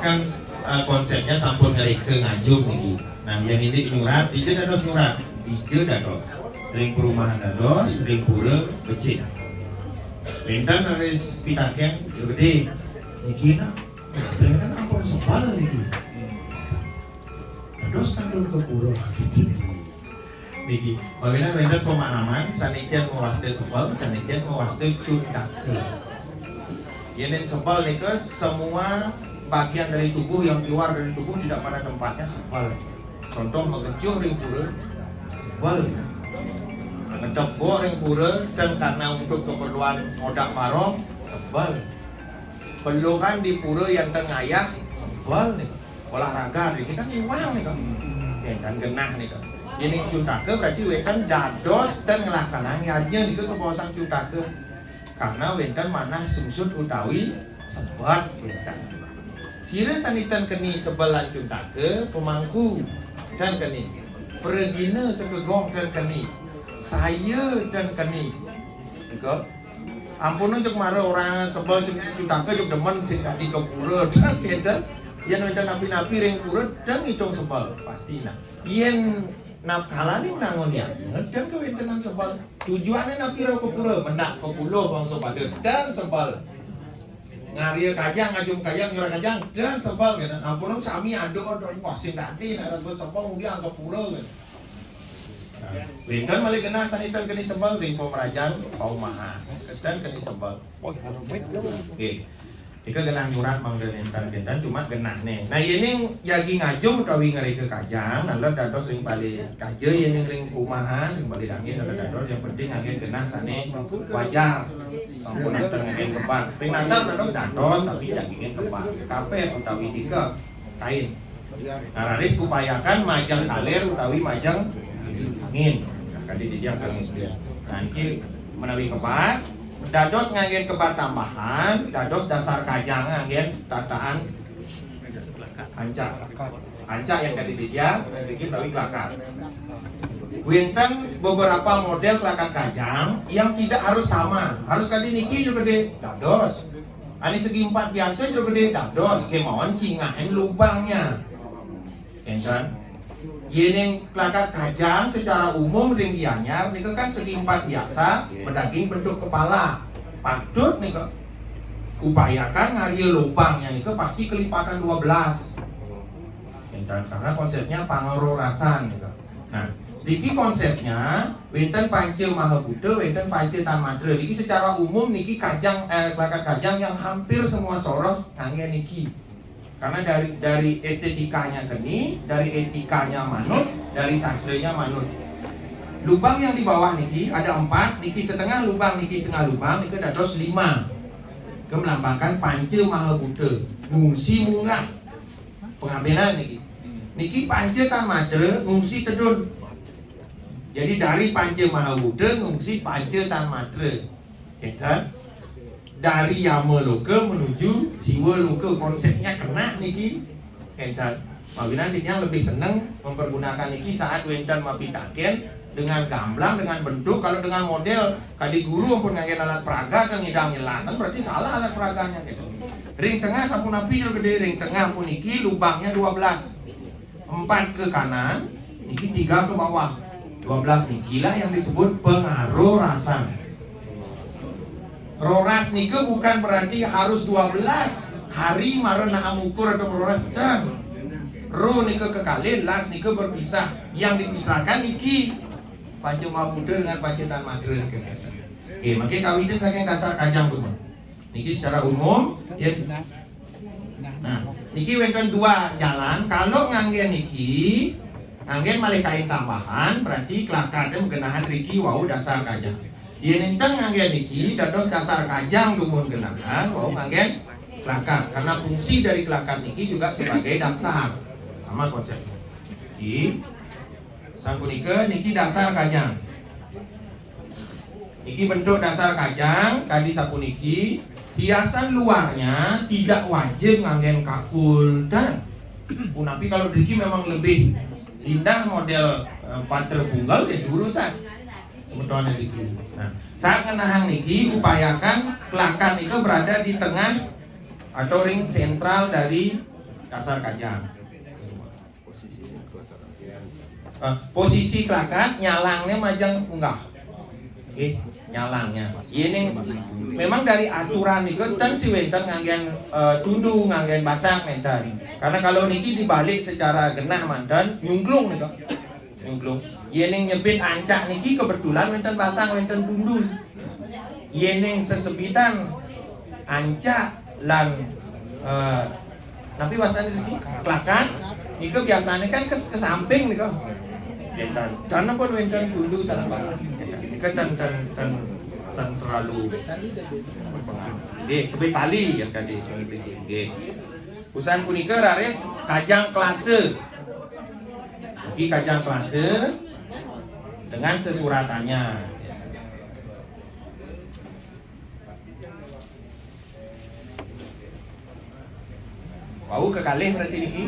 Kan konsepnya sampun ngerike ngajum niki. Nah yang ini nyurat, ije dados nyurat, ije dados ring perumahan dados, ring pura becik. Rintan harus pitaken gede niki na, dengan ampun sepal niki. Dados kan dulu ke pura niki. Bagaimana rintan pemahaman, sanijan mewaste sepal, sanijan mewaste cutake. Yenin sepal nika semua bagian dari tubuh yang keluar dari tubuh tidak pada tempatnya sebal. Contoh mengecuh ring pura sebal, ngedebok ring pura dan karena untuk keperluan modak marong sebal. Pelukan di pura yang tengayah sebal nih. Olahraga ini kan iwang nih kan. Dan genah nih kan. Ini cutake berarti wetan dados dan ngelaksananya nih ke kebawasan cutake. Karena wetan manah sumsut utawi sebat wetan. Sira sanitan keni sebelan cutake pemangku dan keni pergina sekegong dan keni saya dan keni juga ampun untuk marah orang sebel cutake juga demen sing tadi ke pura dan kita yang ada napi-napi ring pura dan hitung sebel pasti nah yang nap kalani nangon ya dan kewentenan sebel tujuannya napi ke pura menak ke pulau bangsa pada dan sebel ngaria kajang, ngajum kajang, nyurah kajang, dan sebal gitu. Ampun sami ado posing tadi, nak gue sebal kemudian anggap pura gitu. Ringkan malah kena sanitan keni sebal, ring pemerajaan, pau maha, dan keni sebal. Oke, ika kena nyurat manggil rintan cuma kena nih. Nah ini yagi ngajum utawi ngari ke kajang, lalu dados ring balik kaje, ini ring rumahan, ring balik angin, lalu dados yang penting angin kena sane wajar. Sampun nanti ngangin kebak, pengantar dados tapi dagingnya kebak. Kape utawi tiga kain. Nah raris upayakan majang kalir utawi majang angin. Nah kadi dijang sareng dia. Nah ini menawi kebak, dados ngangin kebak tambahan, dados dasar kajang ngangin tataan ancak yang kadi dijang, bikin utawi kelakar. Winten beberapa model kelakar kajang yang tidak harus sama. Harus kali niki juga gede dados. Ani segi empat biasa juga gede dados. Kemauan cingahin lubangnya. Enten. Yening kelakar kajang secara umum ring gianyar nika kan segi empat biasa mendaging bentuk kepala. Patut nika upayakan ngarie lubangnya nika pasti kelipatan 12. Enten karena konsepnya pangororasan nika. Nah, niki konsepnya wenten Panca Maha Buddha, wenten Panca Tan Madra. Niki secara umum niki kajang kelakar kajang yang hampir semua soroh ngangge niki. Karena dari estetikanya keni, dari etikanya manut, dari sastranya manut. Lubang yang di bawah niki ada 4, niki setengah lubang, niki setengah lubang, niki dados 5. Ke melambangkan Panca Maha Buddha, ngungsi munggah. Pengambilan niki. Niki Panca Tan Madra ngungsi tedun. Jadi dari Panca Maha Buddha ngungsi Panca Tan Madra. Gitu. dari yama loka menuju siwa loka, konsepnya kena niki enten. Mawinan yang lebih senang mempergunakan niki saat wenten mapitaken dengan gamblang, dengan bentuk. Kalau dengan model kadi guru pun ngangge alat peraga kan ngidang jelasan, berarti salah alat peraganya gitu. Ring tengah sampun api gede, ring tengah pun niki lubangnya 12, 4 ke kanan, niki 3 ke bawah, 12 niki lah yang disebut pengaruh rasan. Roras niki bukan berarti harus 12 hari marana amukur atau roras dan ro niki kekalin, las niki berpisah. Yang dipisahkan niki Pancu Mabuder dengan Pancetan Madrid. Oke, makanya kawin itu saking dasar kajang tuh. Niki secara umum ya. Nah, niki wenten 2 jalan. Kalau ngangge niki, ngangge malih kain tambahan, berarti kelakadem genahan riki wau dasar kajang. Yen enten ngangge niki dados dasar kajang dumun genahan wau ngangge kelakar. Karena fungsi dari kelakar niki juga sebagai dasar. Sama konsepnya. Niki sapunika niki dasar kajang. Niki bentuk dasar kajang kadi sapuniki. Hiasan luarnya tidak wajib nganggen kakul dan punapi kalau niki memang lebih indah model pater tunggal ya urusan sebetulnya niki. Nah, saat ngenahang niki upayakan kelakar itu berada di tengah atau ring sentral dari dasar kajang. Posisi kelakar nyalangnya majang unggah. Oke, nyalangnya. Ini memang dari aturan itu kan si wenten nganggen tundu, nganggen basang menten. Karena kalau niki dibalik secara genah mantan nyungklung nih kok. Nyungklung. Yeneng nyebit ancak niki kebetulan wenten basang, wenten tundu. Yeneng sesebitan ancak lan tapi wasan niki kelakar niki biasanya kan ke samping nih kok. Dan pun wenten tundu salah basang. Niki tan terlalu sebut tali yang tadi usahan punika raris kajang klase. Iki kajang klase dengan sesuratannya. Wau kekalih berarti niki.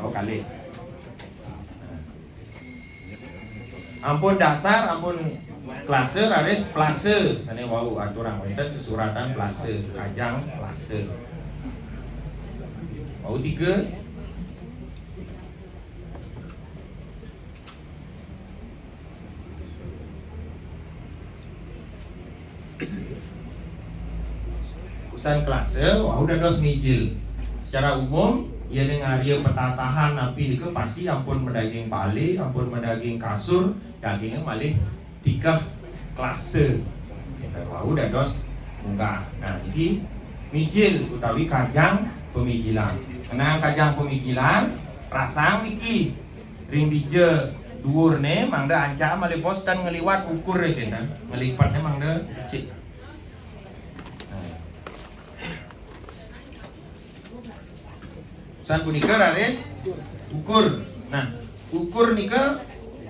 Oh kalih. Ampun dasar, ampun klase raris plase. Sane wau aturan wonten sesuratan plase, kajang plase. Wau 3 usan klase wau dados ngijil. Secara umum ia dengan area petatahan napi niku pasti ampun mendaging bali, ampun mendaging kasur, dagingnya malih 3 klase. Kita wau dados munggah. Nah, iki mijil utawi kajang pemijilan. Karena kajang pemijilan rasang niki ring dije dhuwurne mangda anca malih bos dan ngeliwat ukur ya kan. Ngelipatnya mangda cik. San punika raris ukur. Nah, ukur nika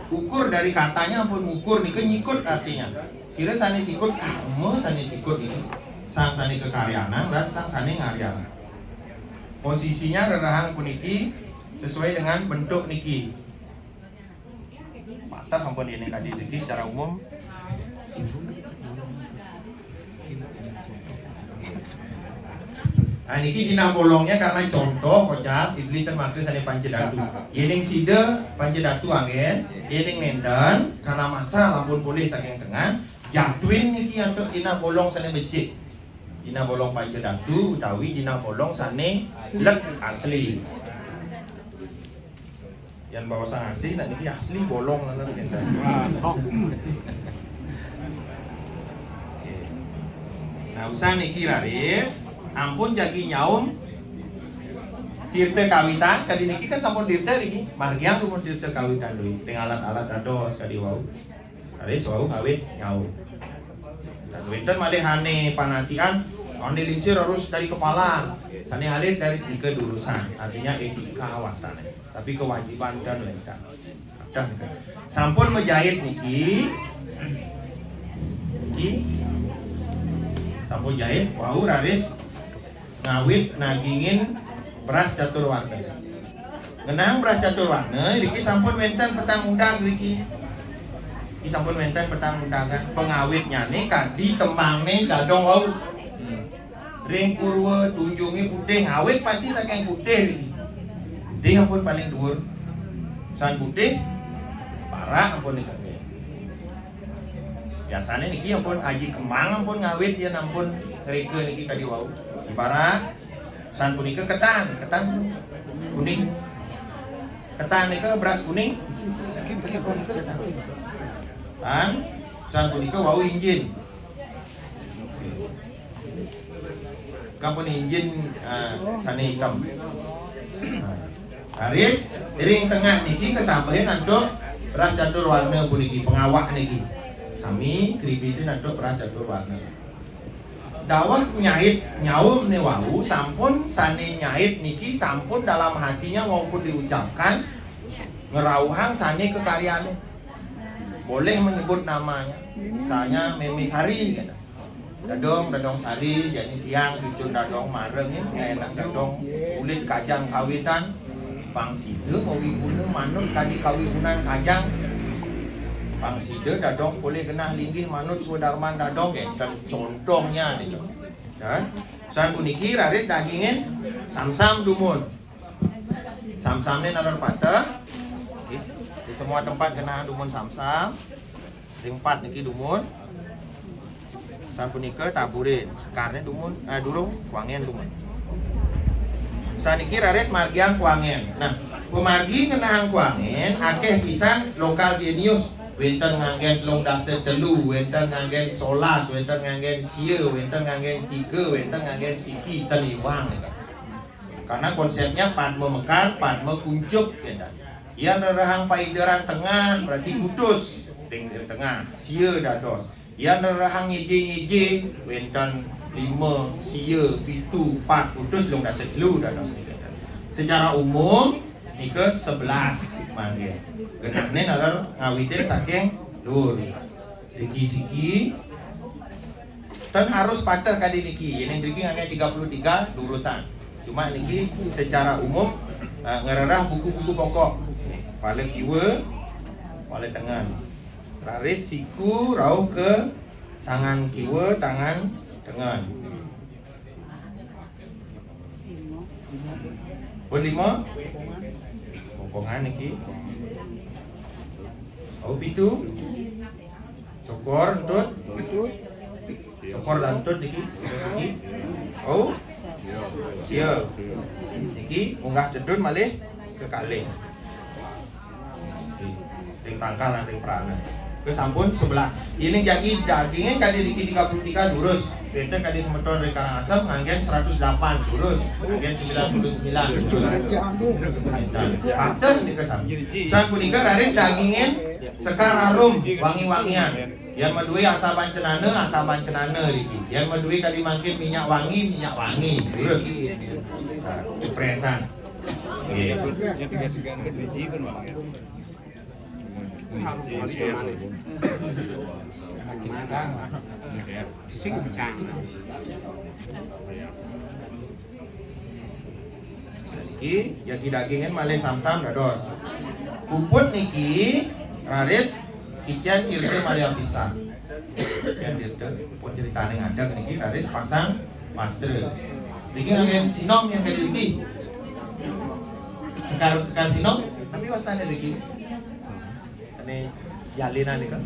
ukur dari katanya ampun ukur nika nyikut artinya. Sira sani sikut kamu sani sikut ini. Sang sani kekaryana dan sang sani ngaryana. Posisinya rerahang puniki sesuai dengan bentuk niki. Patah ampun ini kadi niki secara umum. Nah, niki jina bolongnya karena contoh kocap iblis termaksud sani pancedatu. Yening side pancedatu angin, yening nenten karena masa lampun boleh saking tengah jatuhin niki untuk jina bolong sani becik. Jina bolong pancedatu utawi jina bolong sani lek asli. Yang bawa sang asli dan niki asli bolong lan nenten. Nah, usah niki raris ampun jagi nyaum tirte kawitan kadi niki kan sampun tirte niki margiang rumun tirte kawitan deui dengan alat-alat dados kadi wau aris wau kawit nyaum dan wenten malih hane panatian ane linsir harus dari kepala sane alih dari tiga urusan artinya etika awasan tapi kewajiban dan lengkap sampun menjahit niki sampun jahit wau raris ngawit nagingin beras catur warna. Ngenang beras catur warna iki sampun wenten petang undang iki. Iki sampun wenten petang undangan pengawitnya nih kadi temangne dadong wau. Ring purwa tunjungi putih ngawit pasti saking putih iki. Putih ampun paling dhuwur. San putih parah ampun iki. Biasanya niki ampun aji kemang ampun ngawit ya ampun ngerike niki kadi wau. Ibarat san punika ketan kuning. Ketan nika beras kuning. Kan san punika wau injin. Kampun injin sane hitam. Haris ring tengah niki kesampaian untuk beras catur warna puniki pengawak niki. Sami kribisin untuk beras catur warna. Dawat nyait nyaum ne wau sampun sane nyait niki sampun dalam hatinya maupun diucapkan ngerauhang sane kekaryane. Boleh menyebut namanya. Misalnya Memi Sari gitu. Dadong Sari, jadi tiang cucun dadong mareng ya, enak dadong kulit kajang kawitan, pangside mau wibuna manut kadi kawibunan kajang, pangside dadong boleh genah linggih manut sudarman dadong ya, dan contohnya nih, kan? San puniki raris dagingin samsam dumun, samsamnya nalor patah, di semua tempat genah dumun samsam, ringpat niki dumun. San punika taburin, sekarnya dumun, durung kuangen dumun. Saniki raris margiang kuangen. Nah, pemargi ngenahang kuangen, akeh pisan lokal genius. Wenten nganggen long dase telu, wenten nganggen solas, wenten nganggen sia, wenten nganggen tiga, wenten nganggen siki teliwang. Karena konsepnya padme mekar, padme kuncup. Ia nerahang paideran tengah, berarti kutus. Di tengah, sia dados. Yang nerahang ngiji wenten 5, sia, 7, 4 putus long dah setelu dah dos. Secara umum nika 11 mangge. Genahne nalar ngawitin saking lur. Diki siki tan harus patah kali niki. Yang niki ngangge 33 lurusan. Cuma niki secara umum ngererah buku-buku pokok. Paling kiwa, paling tengah. Raris siku rauh ke tangan kiwa, tangan tengah. Pun 5 pokongan niki. Oh pitu. Cokor entut. Cokor lantut niki. Oh sia. Niki unggah dedun malih ke kalih. Ring pangkal ring perana. Ke sampun sebelah. Ini jadi dagingnya kali diki 33 lurus. Benten kali semeton dari Karangasem nganggen 108 lurus. Nganggen 99. Patah di kesam. Sang punika raris dagingin sekar harum wangi-wangian. Yang medui asa bancenana diki. Yang medui kali mangkin minyak wangi lurus. Presan. Nggih. Niki jadi dagingin malih samsam dados. Puput niki raris kician kilite malih pisah. Yang dirte pun ceritane ngadeg niki raris pasang master. Niki nganggen sinom yang dari niki. Sekar sinom tapi wasane niki. Ini jalinan nih kan.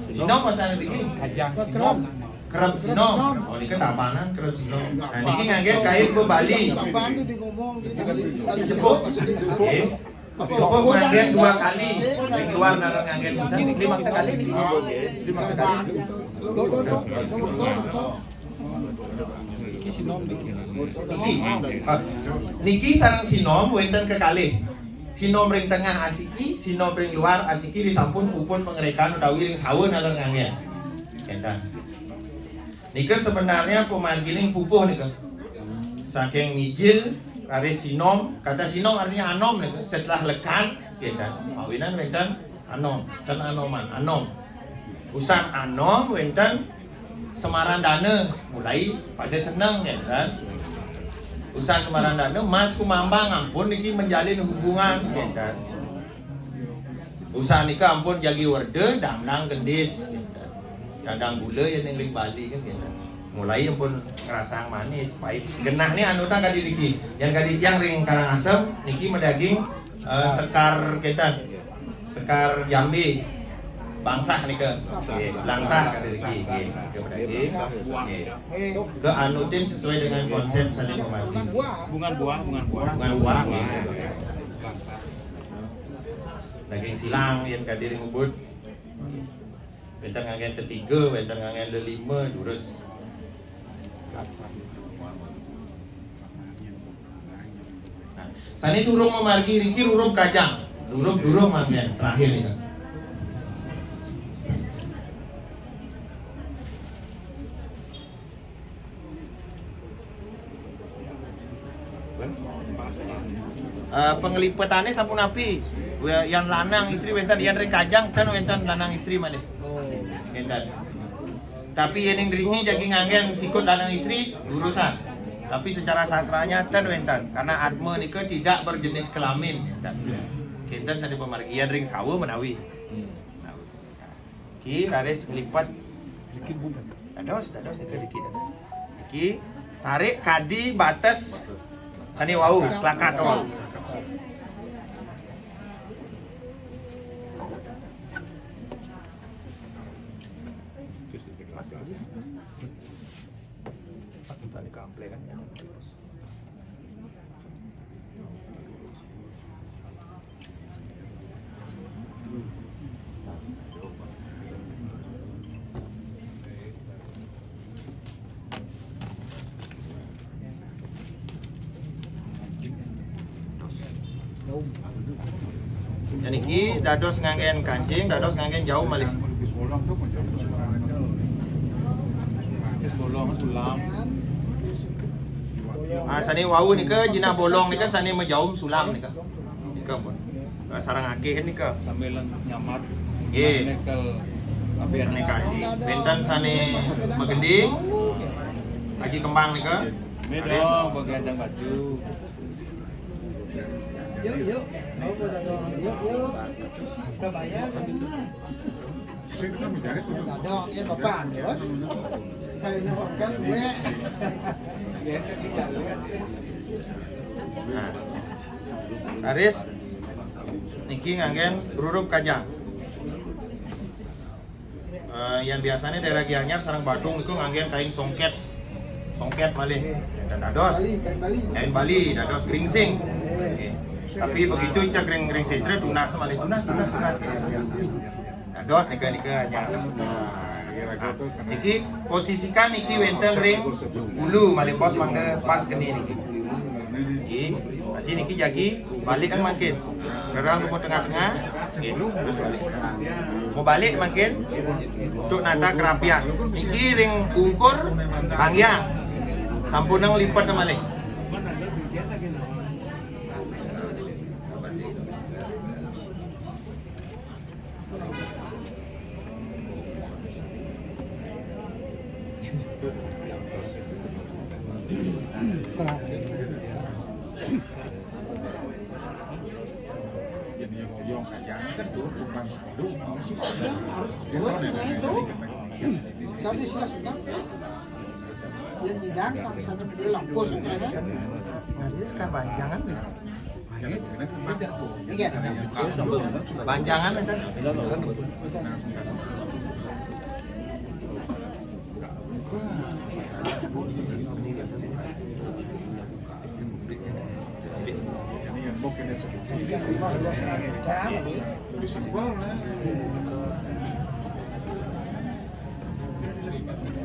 Sinom pasane niki kajang sinom. Kerep sinom. Oh niki tapanan kerep sinom. Nah niki ngangge kain ke Bali. Apaan di ngomong Tali cepuk. Nggih. Cepuk ngangge 2 kali. Ning luar nang ngangge pisan 5 kali niki. 5 kali. Niki sinom niki. Niki sareng sinom wonten kekalih. Sinom ring tengah asiki, sinom ring luar asiki disampun pupun pengerekan utawi ring sawen aler ngangge. Enten. Nika sebenarnya pemangiling pupuh nika. Saking mijil raris sinom, kata sinom artinya anom nika. Setelah lekan, enten. Mawinan wenten anom, dan anoman, anom. Usan anom wenten semaran dana mulai pada senang kan. Usaha semaran dana Mas Kumambang ampun niki menjalin hubungan kan. Usaha nika ampun jagi werde damnang gendis kan. Dadang gula yang ning Bali kan gitu. Mulai ampun ngerasa manis pahit. Genah nih anutan kadi niki. Yang kadi yang ring Karangasem niki medaging sekar kita. Sekar Jambi. Bangsah nih ke langsah kata Riki ke pedaging ke anutin sesuai dengan konsep saling membantu bungan buah daging silang yang kadiri ngubut bentang ngangen ketiga bentang ngangen lima durus nah sani durung memargi Riki durung kajang durung mangen terakhir ini pengelipatannya sampun api yang lanang istri wentan yang rekajang kan wentan lanang istri malih wentan tapi yang Riki jadi ngangen sikut lanang istri urusan tapi secara sastranya tan wentan karena adme nika tidak berjenis kelamin wentan kentan sandi pemargian ring sawo menawi ki rares ngelipat dados nika Riki Riki tarik kadi batas sani wau klakat wau Jadi ki dados ngangen kancing, dados ngangen jauh malih. Sani wau nika jina bolong nika sani menjauh sulam nika. Nika pun. Sarang akeh nika. sambil nyamat Nggih. nekel abian Nika di benten sani megending. Haji kembang nika. Medo bagian jang baju Yuk. Kita bayar. Ada yang bapak bos. Kayak kan gue. Nah. Aris niki ngangen berurup kajang. Yang biasanya daerah Gianyar sareng Badung niku ngangen kain songket malih dan dados kain Bali dados gringsing. Tapi begitu cak gringsing itu tunas malih tunas dados nika nya. Niki posisikan niki wenten ring ulu malih pos mangga pas kene niki. Jadi niki jagi balik kan makin gerang ke tengah-tengah terus balik mau balik makin untuk nata kerapian niki ring ukur pangyang sampun nang lipat malih Sabi sila sedang yan jidang sa bilang pos na Ini sekarang banjangan nih. Iya. Banjangan itu.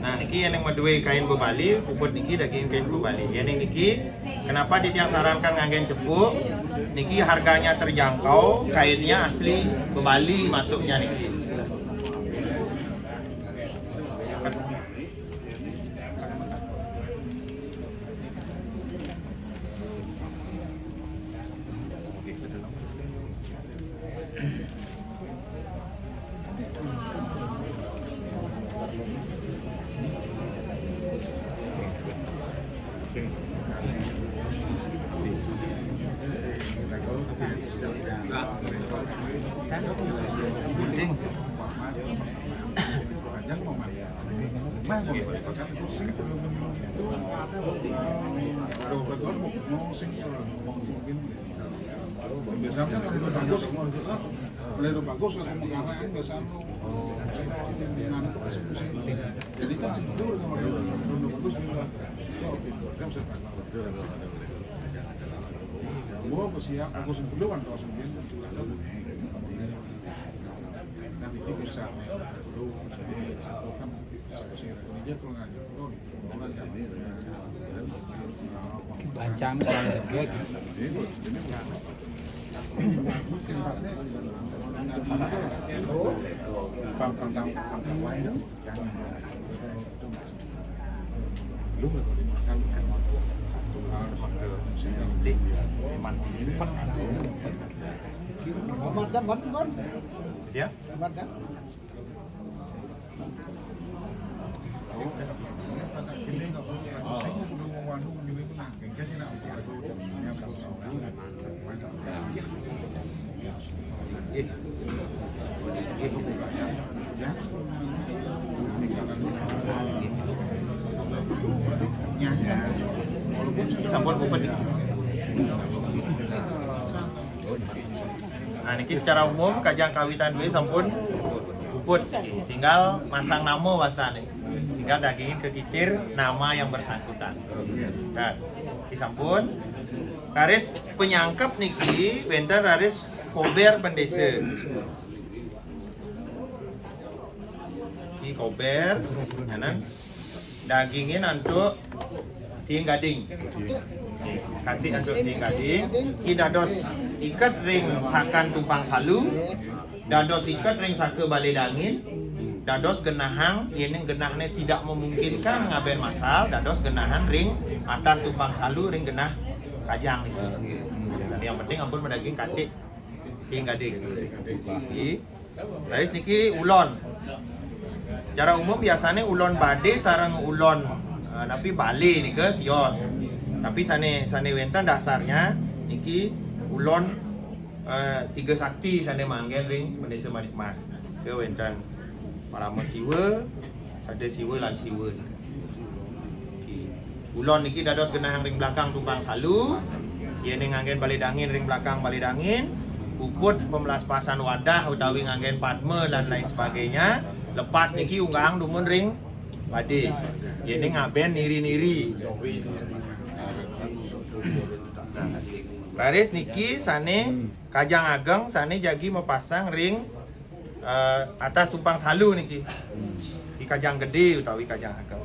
Nah, niki yang medue kain bebali, puput niki daging kain bebali. Yang niki, kenapa dia sarankan nganggen cepuk? Niki harganya terjangkau, kainnya asli bebali masuknya niki. Biasanya kalau udah bagus aku mengarahkan biasanya jadi kan sebetulnya kalau udah bagus kan bisa gua siap aku sebelum kalau sebelum dan itu bisa kan bisa kesini dia kalau nggak Bancam kan dia. Ya. Sampun puput. Nah, niki secara umum kajang kawitan gue sampun puput. Tinggal masang nama wasane. Tinggal dagingin ke kitir nama yang bersangkutan. Nah, ki sampun. Raris penyangkep niki benten raris kober pendesa. Ki kober, kanan dagingin antuk ting gading. Kati antuk ting gading. Ki dados ikat ring sakan tumpang salu. Dados ikat ring saka balai dangin. Dados genahang, ini genahnya tidak memungkinkan ngaben masal. Dados genahan ring atas tumpang salu ring genah kajang itu. Tapi yang penting ampun mendaging katik ting gading. Raris niki ulon. Secara umum biasanya ulon bade sarang ulon tapi bali nih ke tios. Tapi sane wentan dasarnya niki ulon tiga sakti sane manggen ring pendesa Manik Mas. Ke wentan parama siwa, sada siwa lan siwa. Ulon niki dados genahang ring belakang tumpang salu. Yene nganggen balai dangin ring belakang balai dangin. Puput pemelaspasan wadah utawi nganggen padme dan lain sebagainya. Lepas niki unggang dumun ring bade. Yene ngaben niri-niri. Baris niki sane kajang ageng sane jagi mepasang ring atas tumpang salu niki. Di kajang gede utawi kajang ageng.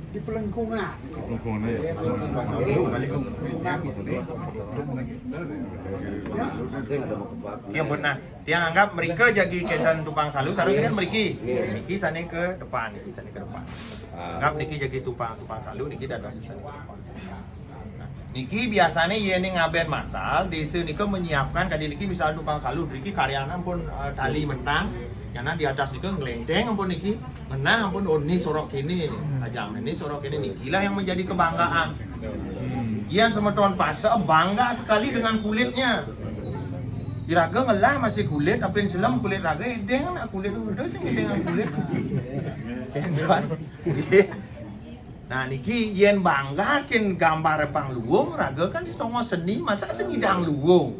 Di pelengkungan. Yang benar. Tiang anggap mereka jagi kedan tumpang salu, seharusnya kan Mriki sana ke depan, niki sana ke depan. Anggap niki jagi tumpang salu, niki dados sana ke depan. Niki biasanya yene ngaben masal, desa niki menyiapkan kadi niki misal tumpang salu, niki karyana pun tali mentang. Karena di atas itu ngelenteng ampun niki, menang ampun ini sorok ini, ajang ini sorok ini nikilah yang menjadi kebanggaan. Ian sama tuan Pasa bangga sekali dengan kulitnya. Di raga ngelah masih kulit, tapi selam kulit raga edeng nak kulit udah sih dengan kulit. Tuan. Nah niki yen banggakin gambar pangluwung raga kan setengah seni masa sengidang luwung.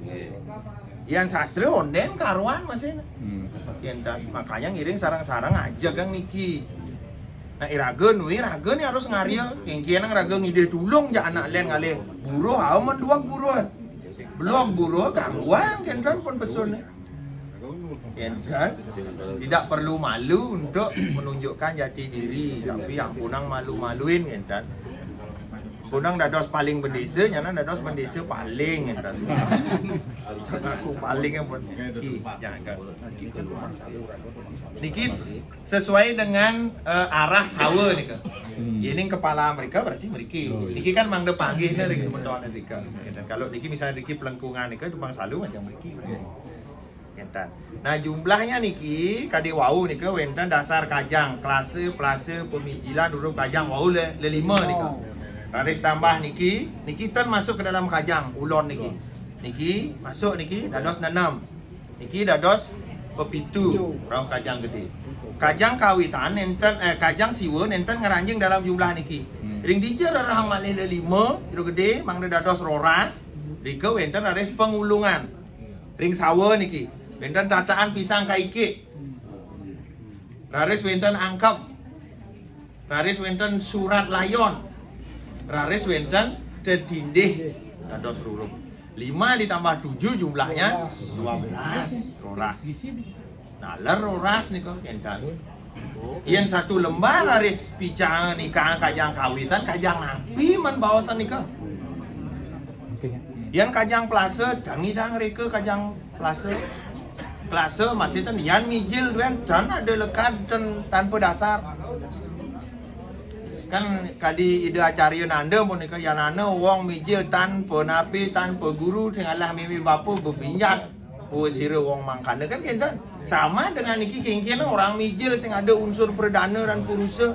Ian sastra onden karuan masih. Makanya ngiring sarang-sarang aja kang niki. Nah iraga nih harus ngaria. Yang kian raga ngide tulung ja anak len ngale buruh aman duak buruh. Belum buruh gangguan kentan pun pesun. Kentan tidak perlu malu untuk menunjukkan jati diri, tapi yang punang malu-maluin kentan. Punang dados paling bendesa, nyana dados bendesa paling kentan. Aku paling yang pun jangan. Niki sesuai dengan arah sawa nih kan. Ini kepala mereka berarti Mriki. Niki kan mang depanggih ring sementoan mereka. Kalau niki misalnya niki pelengkungan nika tumpang salu macam Mriki. Kentan. Nah jumlahnya niki kade wau nika wentan dasar kajang klase pemijilan dulu kajang wau le 5 nika. Raris tambah niki tan masuk ke dalam kajang ulon niki. niki masuk niki dados 6. Niki dados pepitu roh kajang gede. Kajang kawitan enten kajang siwa enten ngeranjing dalam jumlah niki. Ring dija rahang malih 5 jero gede mangda dados roras. Rika wenten ares pengulungan. Ring sawa niki. Wenten tataan pisang kaike. Raris wenten angkep. Raris wenten surat layon. Raris wenten tetindih dados rurung. 5 ditambah 7 jumlahnya 12 roras. Nalar roras nih kok kentan. Yang satu lembar laris pica nikah kajang kawitan kajang api man bawasan nikah. Yang kajang plase jangi dang reke kajang plase. Plase masih tan yan mijil duen dan ada lekat dan tanpa dasar. Kan kadi ide acarya nanda mun nikah yanana wong mijil tanpa napi tanpa guru tinggalah mimi bapa bebinjat. Oh sira wong mangkana kan kentan. Sama dengan niki kengkena orang mijil sing ada unsur perdana dan purusa.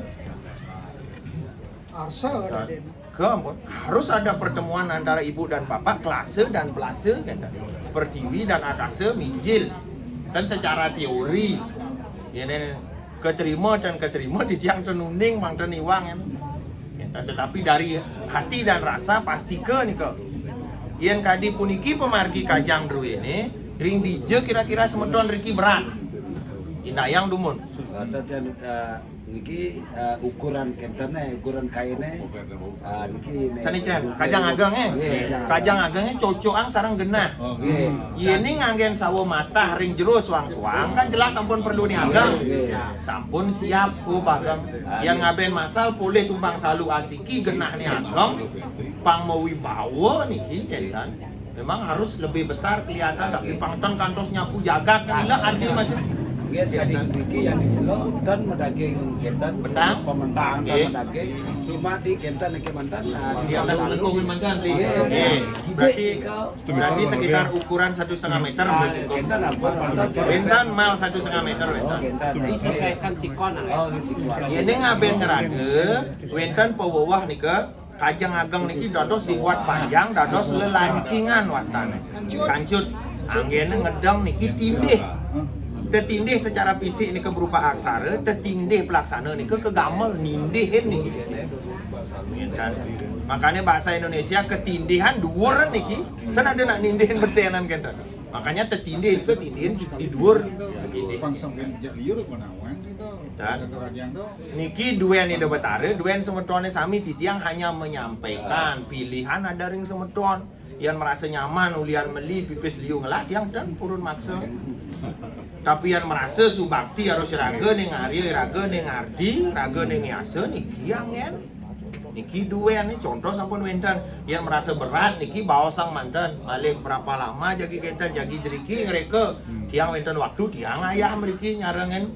Arsa ada den. Keampun, harus ada pertemuan antara ibu dan bapak, klase dan pelase kan. Pertiwi dan akase mijil. Dan secara teori ini keterima dan keterima di tiang tenunding mang teniwang ya. Tetapi dari hati dan rasa pasti ke nih kok. Yen kadi puniki pemargi kajang dru ini ring dije kira-kira semeton riki berat. Indayang dumun. Dan niki ukuran kentane, ukuran kainnya, niki. Sanicen, kajang agangnya, kajang agangnya cocokan sarang genah. Ini nganggen sawo matah ring jero suang-suang kan jelas sampun perlu nih agang. Sampun siap ku bagang. Yang ngaben masal boleh tumpang salu asiki genah nih agang. Pang mau wibawa niki kentan. Memang harus lebih besar kelihatan tapi pangton kantos nyapu jagat kan adil masih. Yes, kadi niki yang dicelok dan medaging kentan Bentang? pementang Oke. dan medaging cuma di kentan niki mantan Di atas lekung mantan. Berarti sekitar ukuran 1,5 meter. kentan apa mantan Bentan mal 1,5 meter bentan. kentan Disesuaikan sikon oh sikon Ini ngaben ngerage, wenten pewawah nika kajang ageng niki dados dibuat panjang, dados lelancingan wastane. Kancut, anggene ngedang niki tindih. Tetindih secara fisik nika berupa aksara, tetindih pelaksana nika kegamel nindihin niki. Kan? Makanya bahasa Indonesia ketindihan dhuwur niki, kan ada nak nindihin betenan kan. Makanya tetindih itu tindihin di dhuwur begini. Pangsam kan liur ko nawang sih to. Dan Kajang do. niki duen ide betare, duen semetone sami titiang hanya menyampaikan pilihan ada ring semeton yang merasa nyaman ulian meli pipis liu ngelak yang dan purun maksa. Tapi yang merasa subakti harus raga ning Arya, raga ning Ardi, raga ning Yasa niki yang yen. Niki duen nih contoh sampun wenten yang merasa berat niki bawa sang mantan balik berapa lama jagi kita jagi jeriki mereka tiang wenten waktu tiang ayah meriki nyarengen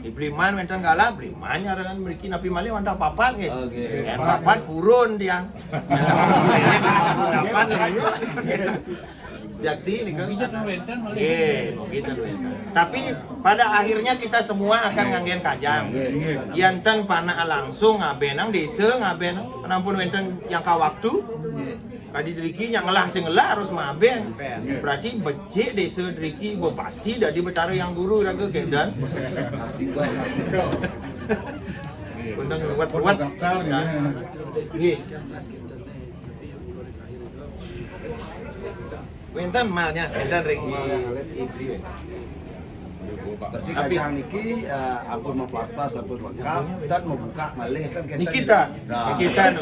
di Bliman wenten gala Bliman nyarengen meriki napi malih wanta papat gitu yang papat purun tiang papat Jakti nih kan begitu tapi pada akhirnya kita semua akan nganggen kajang yanten pana langsung ngabenang desa ngabenang ampun wenten yang ka waktu kadi driki yang ngelah sing ngelah harus maben berarti becik desa driki bo pasti dari betara yang guru raga kendan pasti kok undang buat daftar nggih wenten malnya wenten reki berarti kajang niki ampun memplas-plas ampun lengkap dan membuka malih kan Nikita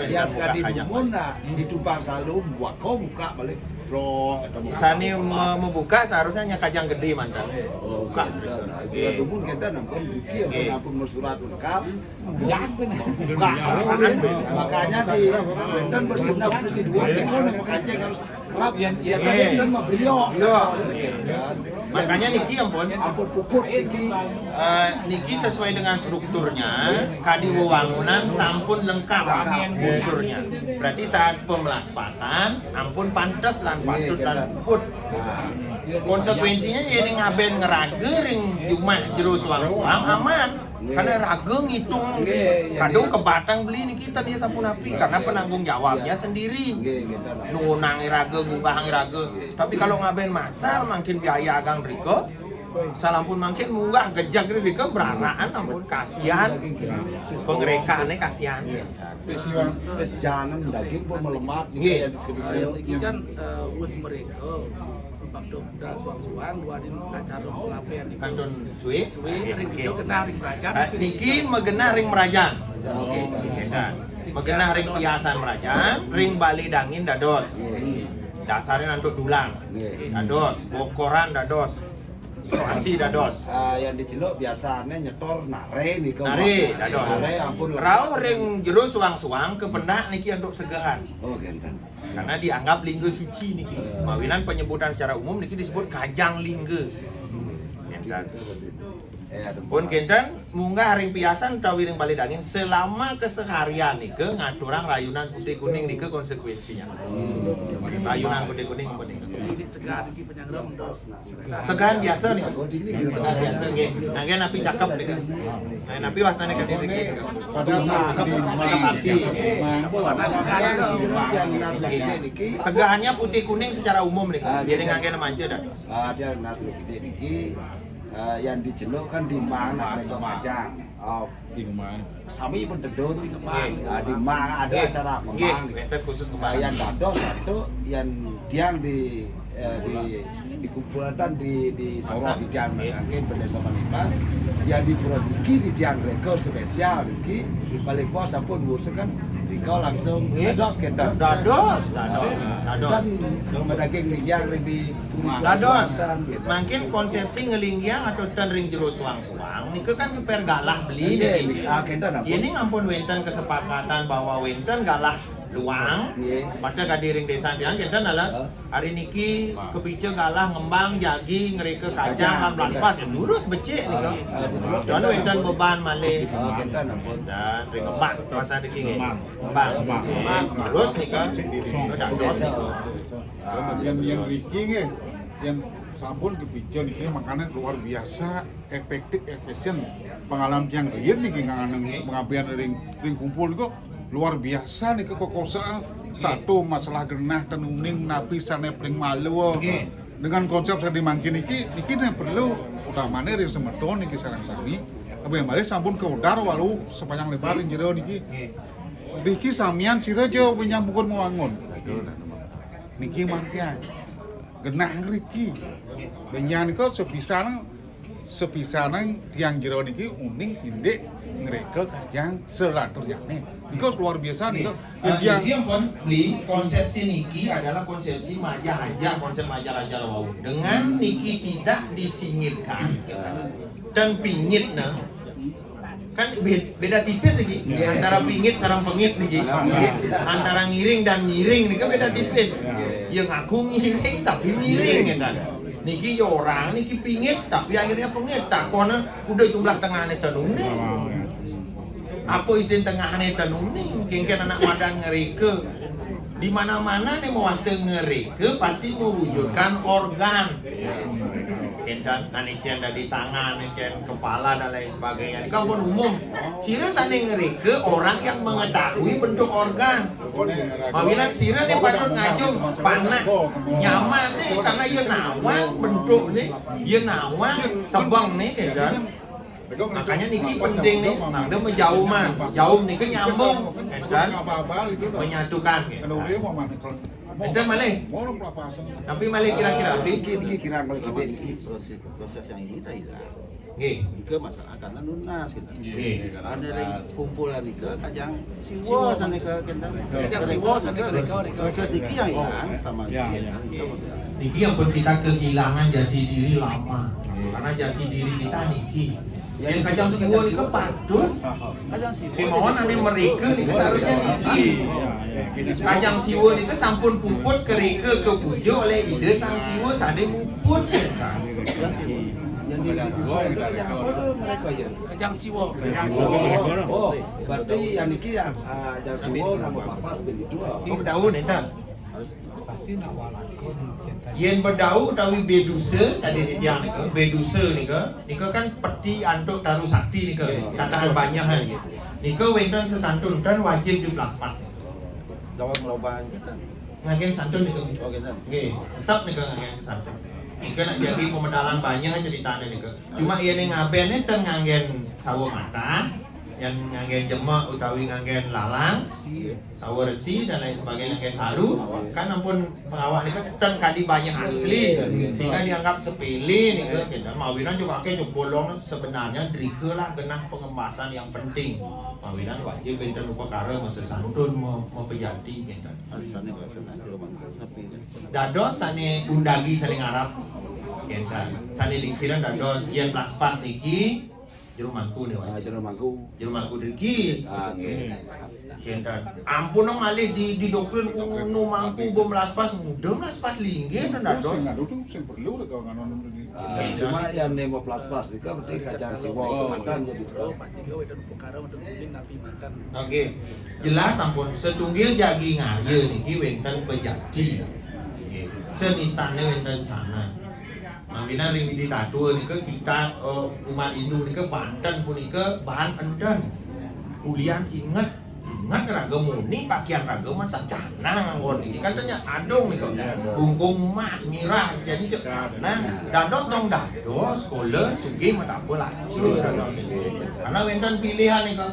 dia sekali dumun ditumpang selalu buat kau buka balik bro Sani membuka seharusnya kajang gede mantan. Buka. dumun kita ampun diki ampun bersurat lengkap buka makanya di Wenten bersenam dua kajang harus kerap ya dan mau beliau Makanya niki ampun puput niki niki sesuai dengan strukturnya kadi wewangunan sampun lengkap unsurnya. Berarti saat pemelaspasan ampun pantes lan patut lan put. Konsekuensinya jadi ngaben ngerage ring jumah jero suang-suang aman. Karena raga ngitung, Nggih, kadang ke Batang beli nih kita nih sampun api karena penanggung jawabnya sendiri. Nunangi raga, gungahangi raga. Tapi kalau ngaben masal makin biaya agang riko, salampun makin munggah gejak riko beranaan, ampun kasihan. Pengerekaannya kasihan. Terus jangan daging pun melemat. Nggih. Ini kan wis mereka waktu udah suang-suang dua di acara pengapian di Kantun suwe, ring hijau kena ring berajan. Niki megena ring merajan. Megena ring piasan merajan, ring bali dangin dados. Dasarnya nantuk dulang. Dados, bokoran dados. Soasi dados. Yang diceluk biasanya nyetor nare nih kau. Nare dados. Nare ampun. Rau ring jero suang-suang ke pendak niki untuk segahan. Oh genten. Karena dianggap lingga suci niki. Mawinan penyebutan secara umum niki disebut kajang lingga. Pun kenten munggah ring piasan utawi ring bali dangin selama keseharian nike ngaturang rayunan putih kuning nike konsekuensinya. Rayunan putih kuning penting. Ini segar ini penyanggram dos. Segan biasa nih. Segan biasa nggih. Nangge napi cakep nih. Nah, napi wasane ka diri iki. Pada saat di Segahannya putih kuning secara umum nih. Jadi ngangge manja dah. Dia nas gede niki yang diceluk kan di mana mereka majang. Di rumah. Sami pun dedut di mana ada acara memang. Nggih, khusus kemarin. Yang dados satu yang diang di kumpulan di Soro di Diang mungkin berdesa Manipas yang di Purwodadi di Diang Reko spesial niki paling puas sampun ngusek kan Reko langsung dados kendan Dados. dan daging yang di Dados. Makin konsepsi ngelinggiang atau ten ring jero suang-suang niku kan seper galah beli. Kendan apa? Ini ngampun wenten kesepakatan bahwa wenten galah luang pada kadiring desa diang kita adalah hari niki kepicu galah ngembang jagi ngerike kajang lan blaspas lurus becik nih kok. Jangan wenten beban malih. Kendan ampun. Dan ring ngembang masa niki nggih. Ngembang. Lurus nih kan. Udah dos itu. yang Ricky nggih, yang sampun kepicu niki makanan luar biasa efektif efisien. Pengalaman yang riyen niki ngangen pengapian ring kumpul niku luar biasa nih kekokosan satu masalah genah tenuning napi sana paling malu dengan konsep saya dimangkin niki perlu utamanya dari semeton niki sarang sami tapi yang balik sampun ke udar walau sepanjang lebar jero niki samian siraja menyambungkan mewangun niki mangkian genah Riki benyan kok sepisana tiang jero niki uning indek ngereka kajang selatur jane. Niko luar biasa nih. Jadi yang beli konsepsi niki adalah konsepsi majah aja, konsep majah aja wau. Dengan niki tidak disingirkan dan pingit nah. Kan beda tipis lagi antara pingit sarang pengit nih. Antara ngiring dan miring nih kan beda tipis. Yang aku ngiring tapi miring kan. Niki orang niki pingit tapi akhirnya pengit. Takona udah jumlah tengahnya tenung nih. Apa isin tengahnya tenung nih? Mungkin anak wadan ngerike. Di mana-mana nih mau waste ngerike pasti mewujudkan organ. Kencan nanicen dari tangan, nanicen kepala dan lain sebagainya. Ini kan pun umum. Sira sane ngerike orang yang mengetahui bentuk organ. Mawilan sira nih patut ngajung panak nyaman nih karena ia nawang bentuk nih, ia nawang sebang nih kan. Makanya niki penting nih, nah dia menjauhman, jauh niki nyambung kan, menyatukan. Itu malih. Tapi malih kira-kira Niki kira kalau gede niki proses yang ini tidak. nggih. Ike masalah karena lunas kita. Nggih. Ada ring kumpulan ike kajang siwo sana ke kita. Kajang siwo sana ke reka. Proses iki yang hilang sama Niki yang pun kita kehilangan jati diri lama. Karena jati diri kita niki. Yang kajang siwo itu patut. Kemauan ane mereka nih seharusnya niki. Kajang siwo itu sampun puput kerike ke pujo oleh ide sang siwo sade puput. yang di kajang apa mereka aja. Kajang siwo. Oh, berarti yang niki yang kajang siwo nama papas begitu. Oh daun itu. Yen berdau utawi bedusa tadi tiang nika, bedusa nika kan peti antuk daru sakti nika, kataan banyak aja. Nika wenten sesantun kan wajib di plasmas. Jawab melobang kita. Ngagen santun nika. Oh kita. Nggih, tetap nika ngagen sesantun. Nika nak jadi pemedalan banyak ceritanya nika. Cuma ieu ning ngaben ten ngagen sawo mata, yang ngagen jemak utawi ngagen lalang, sawo resi dan lain sebagainya ngagen haru, kan ampun pengawak nika ten kadi banyak asli sehingga dianggap sepele nika kita. Mawinan juga akeh bolong sebenarnya drike lah genah pengembasan yang penting. Mawinan wajib benten upakara masa santun mau pejati kita. Dados sane undagi sane ngarap kita. Sane lingsiran dados yen plaspas iki jero mangku nih wae. Jero mangku driki. Kita. Ampun malih di doktrin nu mangku bom plaspas mudah plaspas linggih dan dados. Sing ngadu tuh sing perlu lah kalau nganon ini. Cuma yang nemo plas-plas itu berarti kacang siwo kemantan jadi pasti gawe dan perkara untuk kuning napi mantan. Oke. Jelas ampun setunggil jagi ngaye niki wenten pejati. Nggih. Senistane wenten sana. Mangkina ring di tatua nika kita umat Hindu nika Banten punika bahan enden. Ulian ingat raga muni pakaian raga masa cana nganggon ini katanya adong nih kok bungkung emas mirah jadi cek cana dados dong dados kola sugi mata apa lagi dados karena wenten pilihan nih kok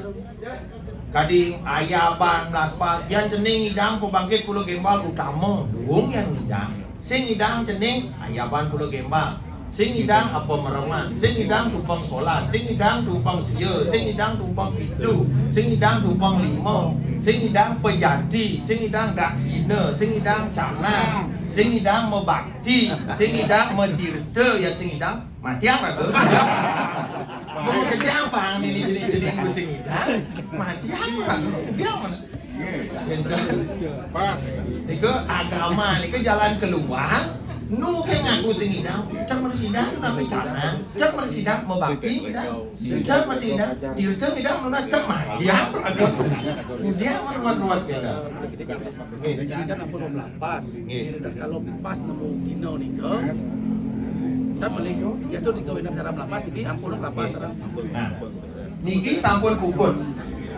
kading ayaban laspas yang cening idang pembangkit Pulau Gembal utama dung yang idang sing idang cening ayaban Pulau Gembal sing idang apa mereman, sing idang tumpang solat, sing idang tumpang sia, sing idang tumpang pitu, sing idang tumpang lima, sing idang pejati, sing idang daksina, sing idang cana, sing idang mebakti, sing idang mentirta, yang sing idang mati apa tu? Mau kerja apa ini jadi sing idang? Mati apa? Dia mana? Pas. Nika agama, nika jalan keluar. Nu kan ngaku sing idang, kan mersidang tapi cana, kan mersidang mebakti idang, kan mersidang tirta idang nunas kan dia beragam, dia meruat-ruat kita. Jadi kan ampun pas. Kalau pas nemu dino nika kan beli ya tuh dikawin cara melapas iki ampun melapas sareng. Nah, niki sampun kupun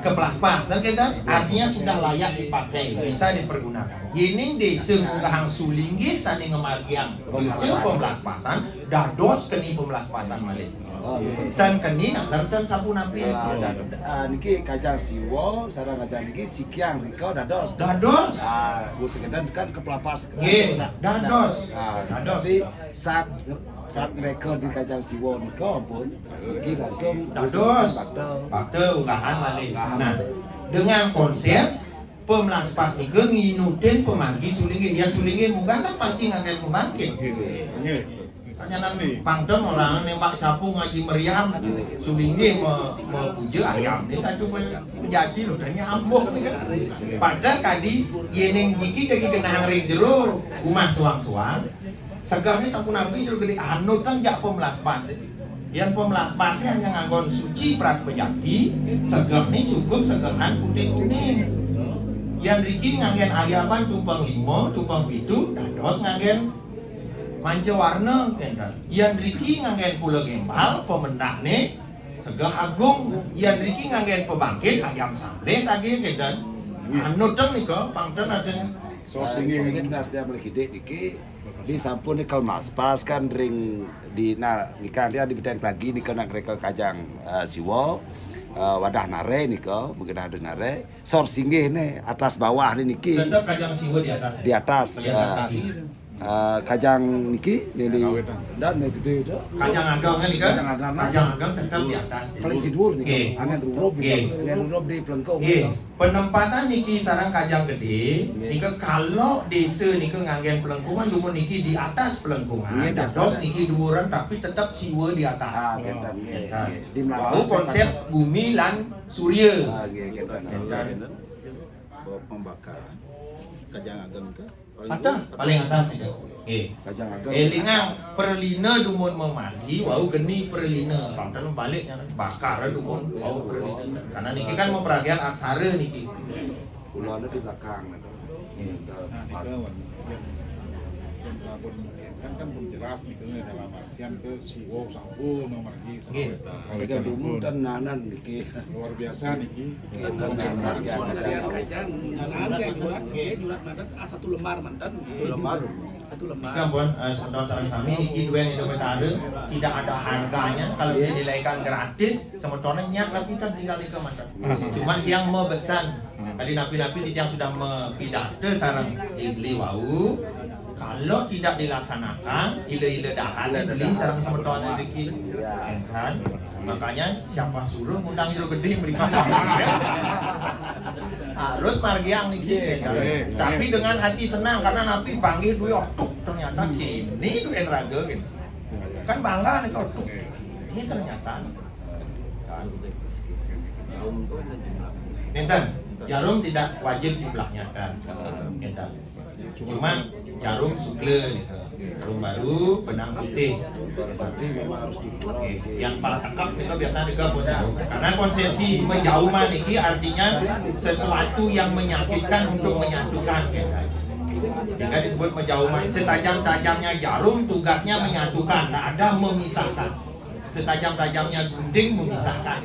ke plaspas, kan artinya sudah layak dipakai, bisa dipergunakan. Yening desa ngahang sulinggi sani ngemargiang itu pemlaspasan, dados keni pemlaspasan malih. Dan keni nak nerten sapu napi. niki kacang siwo sareng kacang niki sikiang riko dados. Dados. Bu sekedar kan kepelapas. Nggih, dados. Dados. Jadi saat mereka di kacang siwo niko pun niki langsung Dados. Fakta unggahan malih. Nah, dengan konsep pemlaspas nika nginutin pemanggi sulinggi. Yang sulinggi munggah kan pasti ngagen pembangkit. Tanya nanti pangdem orang nembak capung ngaji meriam sulinggi mau puja ayam ini satu menjadi loh dan nyambung pada kadi yeneng gigi jadi kena ring jero rumah suang-suang segar ni sampun nabi jero gede anut kan jak pemlaspas yang pemlaspasnya hanya nganggon suci pras pejati segar ni cukup segaran kuning-kuning yang riki nganggen ayaban tumpang limo tumpang pitu dados nganggen manca warna kan yang riki nganggen Pulau Gembal pemendak nih segah agung yang riki nganggen pembangkit ayam sambel tadi kan anu tem nih kok pangten ada so singi dinas dia boleh gede diki di sampun di kelmas pas kan ring di nikah dia dibetain lagi nih kena mereka kajang siwo wadah nare nih kok mungkin ada nare sor singgih nih atas bawah nih niki tetap kajang siwo di atas lagi. Kajang niki ini dan ini gede itu kajang agam kan nih kan kajang agam tetap di atas paling sidur nih angin rurob di pelengkong penempatan niki sarang kajang gede nika kalau desa nika nganggen pelengkungan dulu niki di atas pelengkungan dados niki dhuwuran tapi tetap siwa di atas di Wau konsep bumi lan surya pembakaran kajang agam ke paling atas itu. Kajang agam. Lingang perlina dumun memagi, wau geni perlina. Pangten balik bakar dumun wau perlina. Karena niki kan memperagian aksara niki. Kulone di belakang. Nah, yang sabun kan belum jelas nih dalam artian ke siwo sampun margi Sehingga dulu dan nanan niki luar biasa niki. Harian kajang, jurat mantan satu lembar mantan. Satu lembar. Jika pun saudara sarang sami niki dua yang ada tidak ada harganya kalau dinilaikan gratis sementara nyak nabi kan tinggal di mantan. Cuma yang mebesan kali napi-napi yang sudah mempidata sarang ibli wau kalau tidak dilaksanakan ila-ila dahan dibeli sarang sementara rezeki kan makanya siapa suruh ngundang hidro gede mereka harus margiang nih tapi dengan hati senang karena nabi panggil dua otuk ternyata kini dua raga gitu kan bangga nih kau otuk ini ternyata kan Enten, jarum tidak wajib dibelahnya kan Enten. Cuma jarum sugle gitu. Jarum baru, benang putih. berarti memang harus dikurang. Yang paling tekap itu biasa juga punya. Karena konsepsi menjauhan ini artinya sesuatu yang menyakitkan untuk menyatukan gitu. Sehingga disebut menjauhan. Setajam-tajamnya jarum tugasnya menyatukan, tidak ada memisahkan. Setajam-tajamnya gunting memisahkan.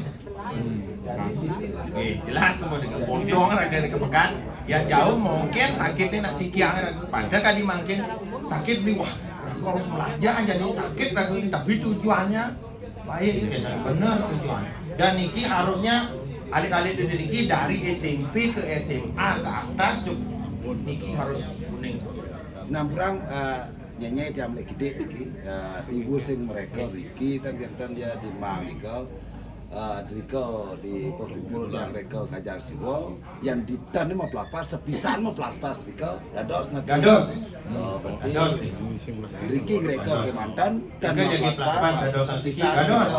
Jelas semua dengan pondong raga di kepekan ya jauh mungkin sakitnya nak sikiang pada kali mungkin sakit di wah kalau belajar jadi sakit raga ini tapi tujuannya baik benar tujuannya dan niki harusnya alit-alit niki dari SMP ke SMA ke atas niki harus kuning Senambrang nyanyi dia mulai gede niki ibu sing mereka Riki dan dia di Mangikal Riko di perhubungan yang Riko Kajang Siwo yang di dan mau pelapas sepisan mau pelapas Riko dados Gados berarti Riki Riko ke mantan dan Riko jadi pelapas dadosan sepisan Gados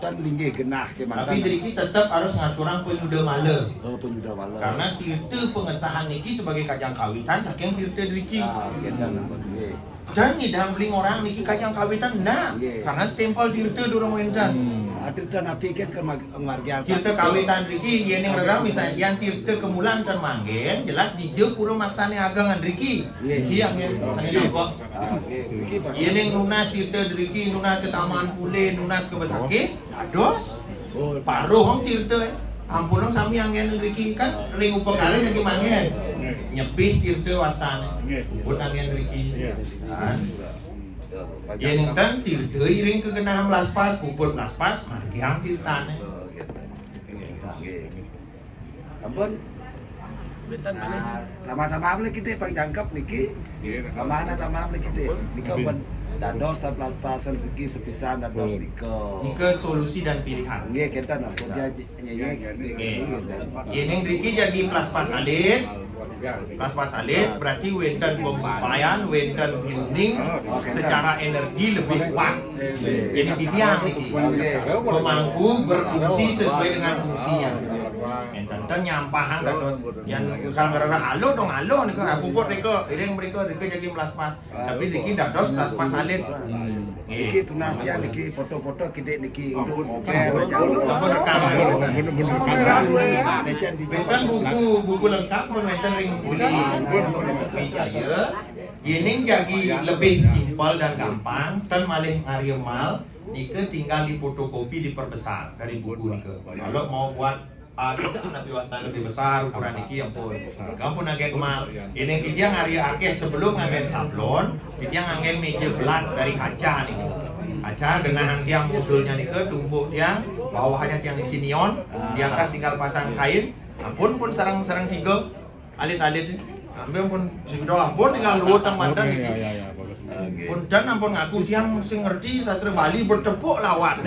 dan linggih genah ke mantan tapi Riki tetap harus ngaturang penyuda malam penyudah malam karena tirta pengesahan niki sebagai kajang kawitan saking tirta Riki dan ngidam beling orang niki kajang kawitan nah karena stempel tirta dorong wendan Tirta napi kan ke margian tirta kawitan Riki yeneng rerang misalnya yang tirta kemulan kan manggen jelas dijeu pura maksane agangan Riki Riki yang sana nampak yeneng nunas tirta Riki nunas ke taman pule nunas ke besake dados paruh hong tirta ampun sami anggen Riki kan ring upakara jadi manggen nyepih tirta wasane pun anggen Riki kan yang kan tirta iring ke genah laspas pupur laspas margiang tirtane ampun Bentan balik. Nama-nama boleh kita pangjangkap niki nama-nama boleh kita niki ampun dados dan pas-pasan niki sepisan dados niko ke solusi dan pilihan nggih kita ampun jadi nyanyi yeneng Riki jadi plaspas alit plaspas alit berarti wenten pembayan wenten building secara energi lebih kuat ini titian niki pemangku berfungsi sesuai dengan fungsinya enten nyampahan dados yang kalau ngerara halo dong halo nih kan puput mereka iring mereka jadi plaspas tapi Riki dados plaspas alit niki tunasnya niki foto-foto kita niki untuk ngobel sampun rekam kan buku lengkap pun wenten ring budi jaya ini jadi lebih simpel dan gampang kan malih ngariumal nike tinggal difotokopi diperbesar dari buku nike kalau mau buat kita nabi wasan lebih besar ukuran niki ampun kampun agak kemal ini kita ngari akeh sebelum ngambil sablon kita ngambil meja belat dari kaca nih kaca genah tiang budulnya nike tumpuk tiang bawahnya tiang isinion di atas tinggal pasang kain ampun pun sarang-sarang tiga alit-alit ambil pun segitu ampun tinggal dua tang mantan niki pun dan ampun ngaku tiang sing ngerti sastra Bali bertepuk lawat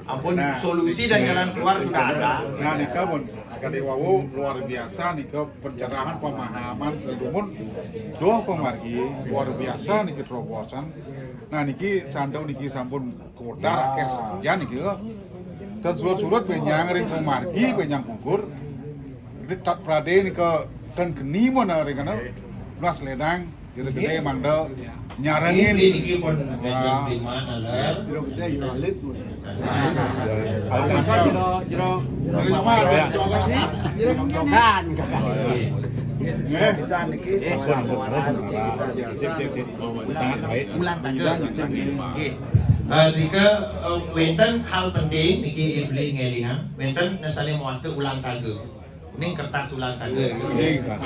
ampun solusi dan jalan keluar sudah ada. Nah nika pun sekali wawu luar biasa nika pencerahan pemahaman seluruh doa pemargi luar biasa niki terobosan. Nah niki sandau niki sampun kodar akeh saja niki dan surat-surat penyang ring pemargi penyang gugur ditat prade nika dan geni mana ringana luas ledang Gede-gede mandel Ini nyarengin. beli niki pun ngajeng di mana lah. Jero gede jero alit. Maka jero dari sama Jogan. Bisa niki tawaran bisa. Ulang tangga. Nggih. Rika wenten hal penting niki ibli ngelihan. Wenten saling muaste ulang tangga. Ning kertas ulang tangga.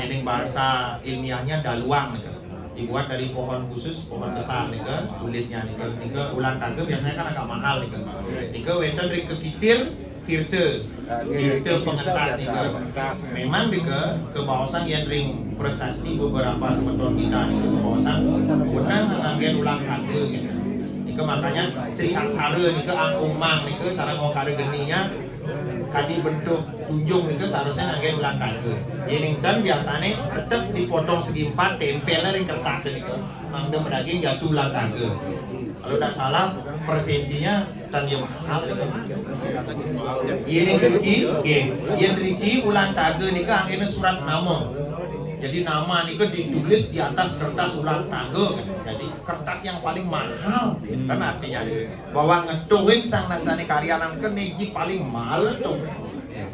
Ning bahasa ilmiahnya daluang nih. Dibuat dari pohon khusus, pohon besar nih kan, kulitnya nih kan. Ulang tangga biasanya kan agak mahal nih kan. Nika wenten rika tirte pengentas nih kan. Memang rika kebawasan yang ring prasasti beberapa sebetul kita nih kebawasan pernah nganggen ulang tangga gitu. Nika makanya triaksara nika angkumang nika sareng ngokare geninya kadi bentuk tunjung nika seharusnya ngangge ulang tangga. Yenington biasanya tetap dipotong segi 4 tempel ring kertas nika. Mangda menaging jatuh ulang tangga. Kalau tidak salah persentinya tan yang mahal. Yening riki ulang tangga nika anggene surat nama. Jadi nama nika ditulis di atas kertas ulang tangga. Jadi kertas yang paling mahal kan artinya bahwa ngetuhin sang nasani karyanan ke niji paling mahal tuh.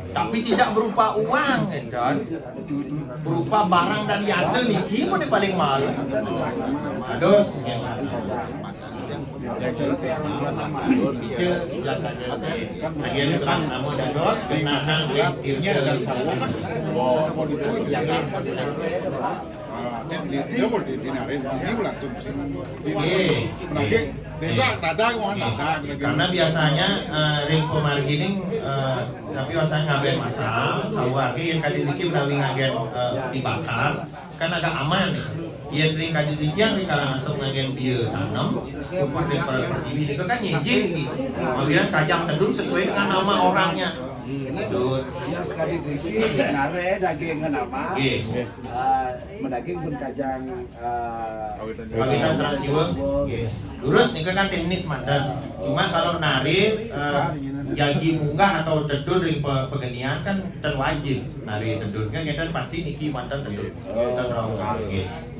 Tapi tidak berupa uang kan. Berupa barang dan jasa niki pun yang paling mahal. Terus bagian terang nama dados kenasan registrnya dan sawo kan mau ditulis jasa dia mau dinarin ini langsung menagih dia dadah mau dadah karena biasanya ring pemargining tapi biasanya ngaben masa sawaki yang kali niki menawi ngagen dibakar kan agak aman nih. Iya ring kadi dikian ring kalang asap ngagen bieu tanam ukur ring pertiwi niku kan nyijing nih. Kemudian kajang tedung sesuai dengan nama orangnya. Dut. Yang sekali diki nare daging nama. Mendaging pun kajang Kawitan serang siweng. Lurus niku kan teknis mantan. Cuma kalau nari jagi munggah atau tedur ring pegenian kan ten wajib nari tedur kan kita pasti niki mantan tedur. Kita terang nggih.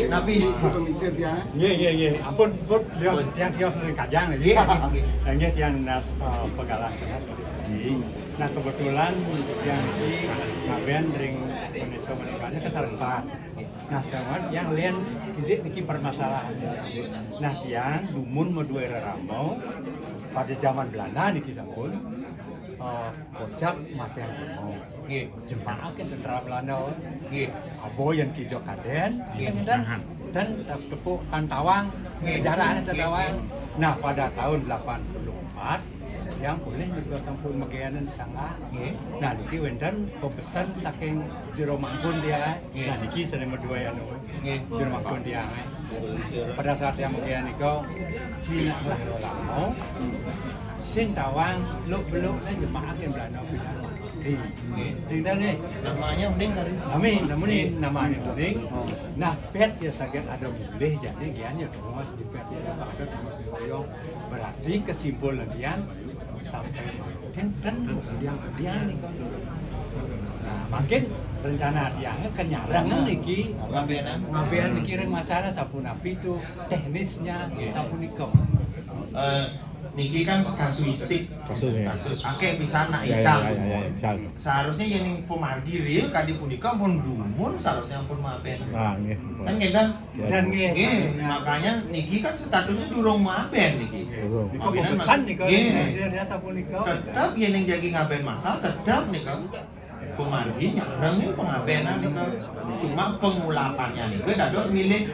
Nabi Iya. Ampun, tiang kios dari Kajang lagi. Hanya tiang nas pegalang nah kebetulan yang di ngaben ring Indonesia menikahnya ke Serempat. Nah sama yang lain tidak niki permasalahan. Nah tiang dumun medue ramo pada zaman Belanda niki sampun kocap mati yang kuno. Jemaah ke tentara Belanda. Aboyan kijo kaden dan tepuk Pantawang sejarah Tentawang. Nah pada tahun 84 yang boleh juga sampul megayanan di sana. Nah niki wenten pepesan saking jero mangkun dia. Nah niki sedang berdua anu. Jero mangkun dia. Pada saat yang megayan niku Cina lah lama. Sing tawang seluk-beluk jemaah ke Belanda pindah. Tinggal nih namanya mending dari Amin, namanya Uning. Nah, pet ya sakit ada boleh jadi giannya mas di pet ya ada mas Yoyong. Berarti kesimpulan dia sampai enten dia nih. Nah, makin rencana dia kenyarang niki ngabean niki reng masalah sapu napi itu teknisnya sapu nikom. Niki kan kasuistik, kasus akeh bisa nak ical. Seharusnya yang pemargi real kadi punika pun dumun seharusnya pun maben. Kan kan? Dan makanya niki kan statusnya durung maben niki. Niko pesan niko dia sapu niko. Tetap yang jadi ngaben masal tetap nika. Pemargi nyareng pengabenan nika. Cuma pengulapannya nika dados milik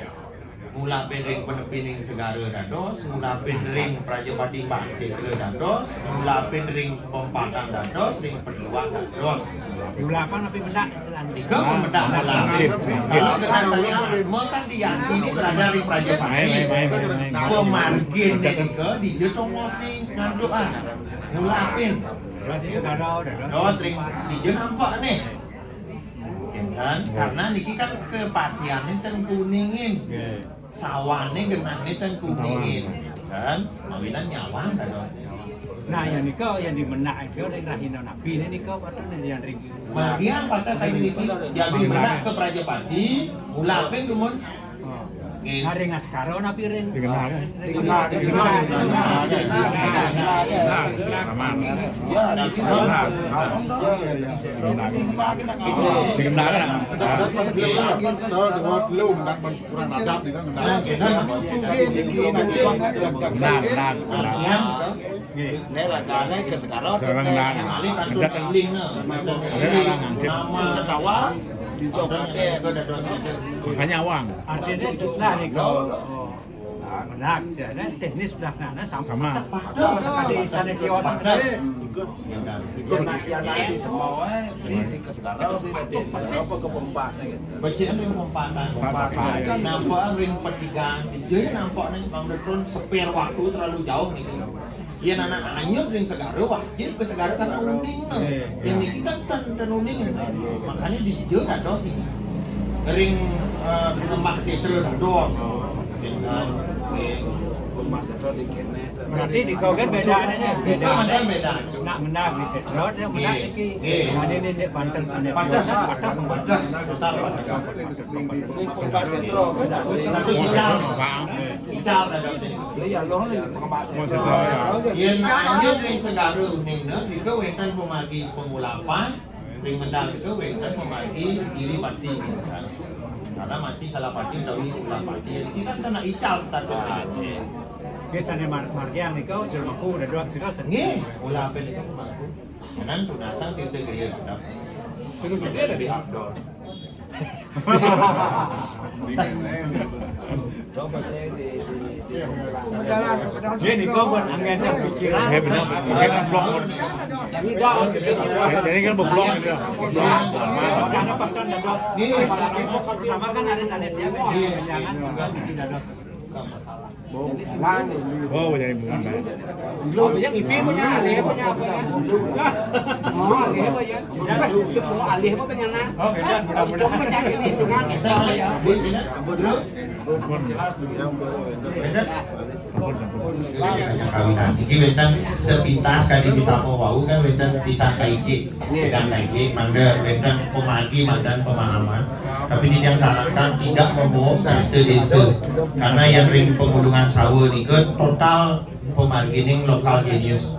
ngulapin ring penepining segara dados, ngulapin ring Prajapati Bangsa dados, ngulapin ring Pompatan dados, ring Perluan dados. Ngulapan tapi benda selanjutnya. Tiga pembedak ngulapin. Kalau rasanya kan diyakini berada di Prajapati. Pemargin nika di jetongos nih ngadoan. Ngulapin. Dados ring di nampak nih. Kan? Karena niki kan kepatiannya ten kuningin. Sawane genahne ten kuningin kan mawinan nyawang dados Nah, yang niko yang dimenak itu ring rahina nabi ini niko patut yang ring. Bagian patah kali niki jadi menak ke Prajapati, mula peng dumun. Nggih. Nah, ring askara nabi ring. Belum kan kurang adab nih kan Neragane ke sekarang Ali kantor kailing nama ketawa di Jogade Makanya awang. Artinya setelah niko menak, jadi teknis belakangnya sama. Sekali sana dia sampai ikut nanti di semua di ke sekarang di apa ke pompa Bacian ring pompatan. Nampak ring pertigaan. Jadi nampak nih Bang Detron spare waktu terlalu jauh nih. Iya anak anyep ring Segara wajib ke Segara karena uning no. Yang niki kan tan uning. Makanya di jeu dados nih. Ring Lemak Setre dados. Mas itu di kene berarti di kau kan bedanya Beda. nak menang di setrot yang menang iki mana ini Banten sana Padas. di pompa sentro Satu ical dados nih. ya lo nih pompa sentro Yen anyep ring Segara uning no, dika wenten pemargi pemulapan, ring Mendang dika wenten pemargi Iri Pati. Karena mati salah pati dari ulah pati. Jadi kan kena ical statusnya. biasanya margian nih kau jermaku udah dua sudah Nggih, ulah apa itu pemangku. Kanan tunasang kita gaya dados. Itu gede dari Abdul. coba saya di jadi kau buat anggaran pikiran blok jadi kan blok gitu karena pakar dados pertama kan ada dia jangan bikin dados jadi sebenarnya jadi Belum yang IP punya alih punya apa ya? Oh, alih apa ya? Dan semua alih apa punya nah? oh beda mudah-mudahan Mencari ini cuma kita ya. jelas Iki wetan sepintas kali bisa mau kan wetan bisa kaiki dan kaiki mangga wetan pemagi dan pemahaman tapi yang sarankan tidak membawa desa karena yang ring pengulungan sawah ini ke total pemargining lokal genius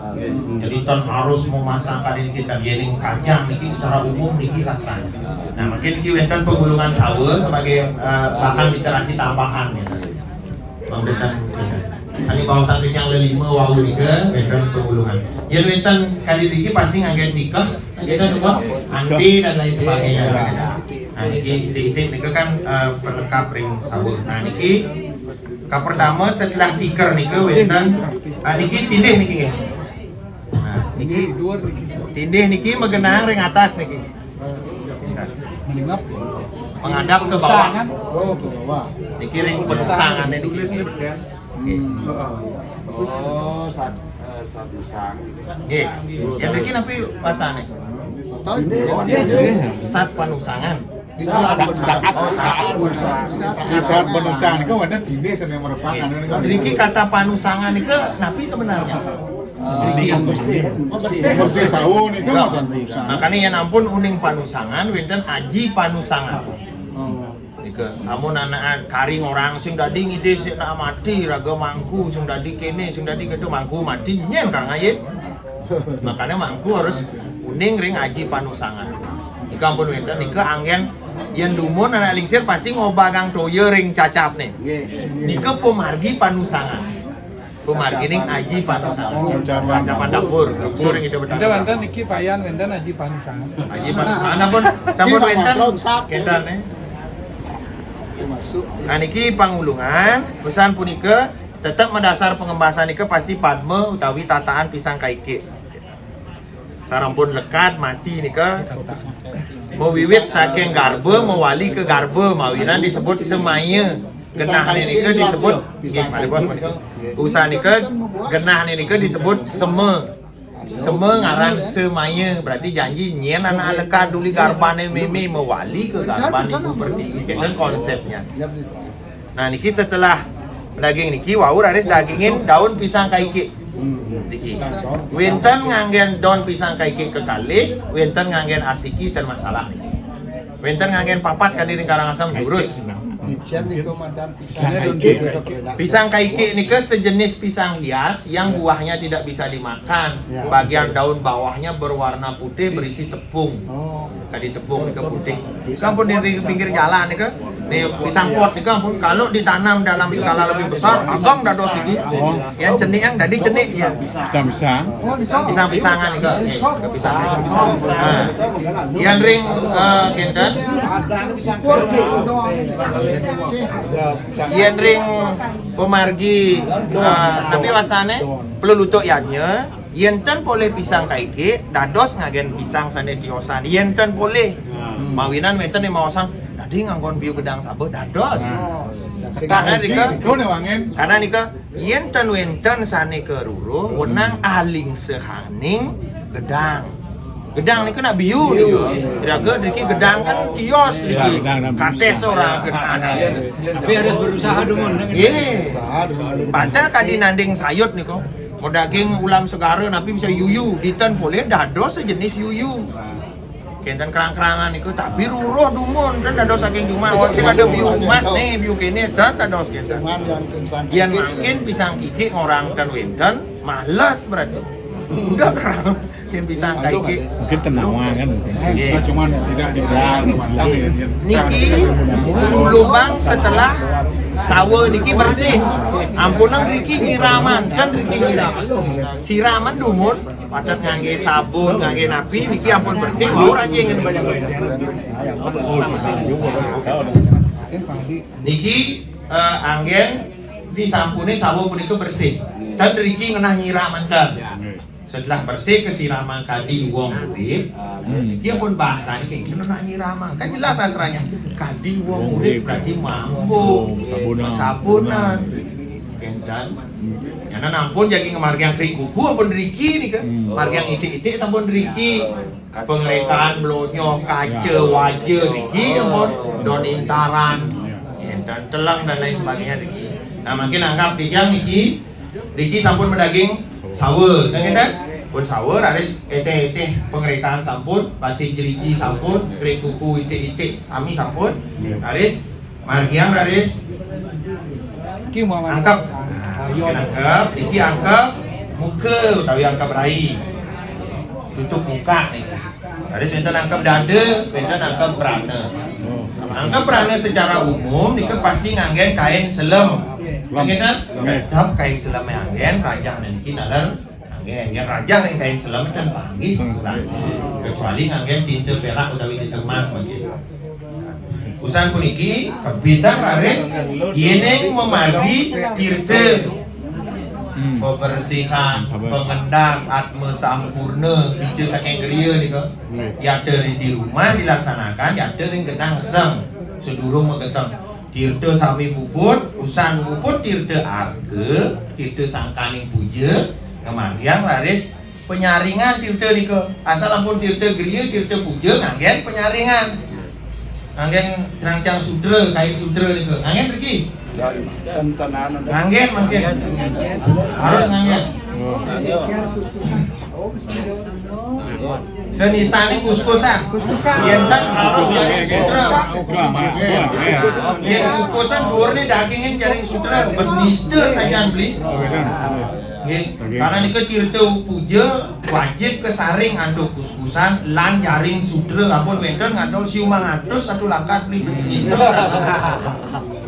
jadi ton harus memasangkan ini kita giring kajang niki secara umum niki sasan nah makin iki wetan pengulungan sawah sebagai bahan literasi tambahan ya membetan kali bawah yang lelima wau nika wetan pengulungan ya wetan kali ini pasti ngangkat nikah kita juga andi dan lain sebagainya nah niki titik nika kan pelengkap ring sawah nah niki ka pertama setelah tiker nika wetan niki tindih niki nah niki tindih niki megenang ring atas niki menghadap ke bawah niki ring penusangan niki oh satu sang nggih yang niki napi pastane sat panusangan di saat penusang itu ada bini yang merupakan niki kata panusangan niki napi sebenarnya yang bersih bersih sawo nih kan masan penusang makanya yang ampun uning panusangan wenten aji panusangan nika amun anak karing orang sing dadi ngide sik nak mati raga mangku sing dadi kene sing dadi ketu mangku mati nyen kan ngayit makanya mangku harus uning ring aji panusangan nika ampun wenten nika anggen yen dumun anak lingsir pasti ngobagang toyo ring cacap nih nika pemargi panusangan pemargi ning aji panusangan cacapan dapur sering itu betul Wenten niki payan wenten aji panusangan. aji panusangan ampun sampun wenten kendan nah niki pangulungan pesan punika tetap mendasar pengembasan niki pasti padme utawi tataan pisang kaiki sarampun lekat mati nika mewiwit saking garba mewali ke garba mawinan disebut semaya genah nika disebut nggih mari bos usaha nika genah nika disebut seme ngaran semaya berarti janji nyen anak lekat duli garbane meme mewali ke garbane ibu pertiwi kenen konsepnya nah niki setelah daging niki wau raris dagingin daun pisang kaiki Niki. Winten nganggen daun pisang kaiki kekalih, winten nganggen asiki ten masalah niki. Winten nganggen papat kadiring Karangasem lurus. Ijen niku mantan pisang Pisang kaiki ini sejenis pisang hias yang buahnya tidak bisa dimakan. Ya. Bagian daun bawahnya berwarna putih berisi tepung. Oh, Kadi tepung nika putih. Kampun di pinggir jalan nika. Nih pisang pot nika ampun kalau ditanam dalam skala lebih besar, agong dados iki. Yang cenik yang dadi cenik ya. Bisa-bisa. oh niku Pisang-pisangan nika. Pisang-pisang. Nah, yang ring kinten yen ring pemargi tapi wasane pelulutuk yanya yenten boleh pisang kaiki dados ngagen pisang sane tiosan yenten boleh mawinan menten yang mawasan dadi nganggon biu gedang sabe dados karena nika Kau nih wangen. karena nika yenten wenten sane keruruh wenang aling sehaning gedang gedang niku nak biu niku. Kira-kira diki gedang kan kios diki. Kates orang gedang. Tapi harus berusaha dulu. Iya. Padahal kadi nanding sayut niku. Mau daging ulam segara napi bisa yuyu. Diten boleh dados sejenis yuyu. Kenten kerang-kerangan niku tapi ruruh dumun dan dados saking cuma sing ada biu emas nih biu kene dan dados kenten. Yang makin pisang kiki orang dan wenten males berarti. Udah kerang yang pisang kaiki. Mungkin tenawan kan. Iya. Cuman tidak dibelah mantang ya. Niki sulubang setelah sawo niki bersih. Ampunan Riki nyiraman kan Riki nyiraman. Siraman dumut padat ngangge sabun ngangge napi niki ampun bersih lur aja ingin banyak niki anggen disampuni sawo punika bersih. Dan Riki ngenah nyiraman kan. Setelah bersih kesiraman kadi wong urip, dia pun bahasanya kayak gini nak nyiraman. Kan jelas asranya. Kadi wong urip berarti mampu sabunan. Dan ya nampun jadi ngemargiang kering kuku apun Riki nih kan. Margiang itik-itik sampun Riki. Pengrekaan blonyo kaca wajah Riki ampun don intaran. Dan telang dan lain sebagainya Riki. Nah makin anggap dijang Riki sampun mendaging sawer, kan kita? Pun sawer, aris ete pengeretaan sampun, basi jeriji sampun, kering kuku ite sami sampun, aris margiang aris angkap, angkap, iki angkap muka, utawi angkap rai, tutup muka nih. Aris benten angkap dada, benten angkap berana. Angkap berana secara umum, nika pasti nganggen kain selem. Kita tetap kain selam yang angin, rajah dan kinalar angin. Yang rajah yang kain selam kan panggil kecuali angin tinta perak utawi tinta emas begitu. Usan puniki kebitan raris yeneng memagi tirte pembersihan, pengendang, atma sampurna, pica saking geria nih kok. Yada di rumah dilaksanakan, yada ring gedang gesem, sedurung mengesem. Tirta sami puput, usan puput tirta arga, tirta sangkaning puja, ngemagiang laris penyaringan tirta nika. Asal ampun tirta geria, tirta puja, nganggen penyaringan. Nganggen terancang sudra, kain sudra nika. Nganggen pergi? Nganggen, manggen. Harus nganggen. Senistani kuskusan. Yentan harus jaring sutra. Yang kuskusan dhuwurne dagingin jaring sutra. Bes niste sajan beli. Karena nika tirta puja wajib kesaring anduk kuskusan lan jaring sutra. Ampun wenten ngadol siumang atus satu langkat beli niste.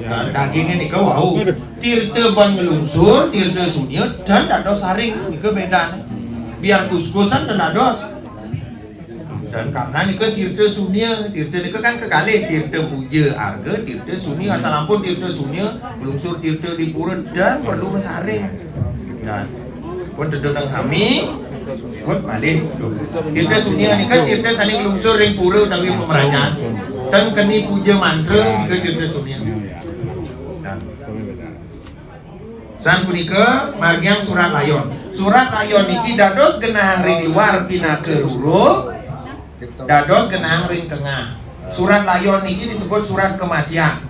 Dagingnya nika wau. Tirta ban ngelungsur, tirta sunyut dan dados saring nika beda. Biar kuskusan dan dados. Dan karena nika tirta sunya, tirta nika kan kekalih tirta puja arga, tirta sunya asal ampun tirta sunya, lungsur tirta di pura dan perlu mesaring. Dan pun tedonang sami, ikut malih. Tirta sunya nika tirta saling lungsur ring pura utawi pemeranyaan. Dan keni puja mantra nika tirta sunya. Dan san punika margiang surat layon. Surat layon niki dados genah ring luar pina keruro. Dados genang ring tengah. Surat layon niki disebut surat kematian.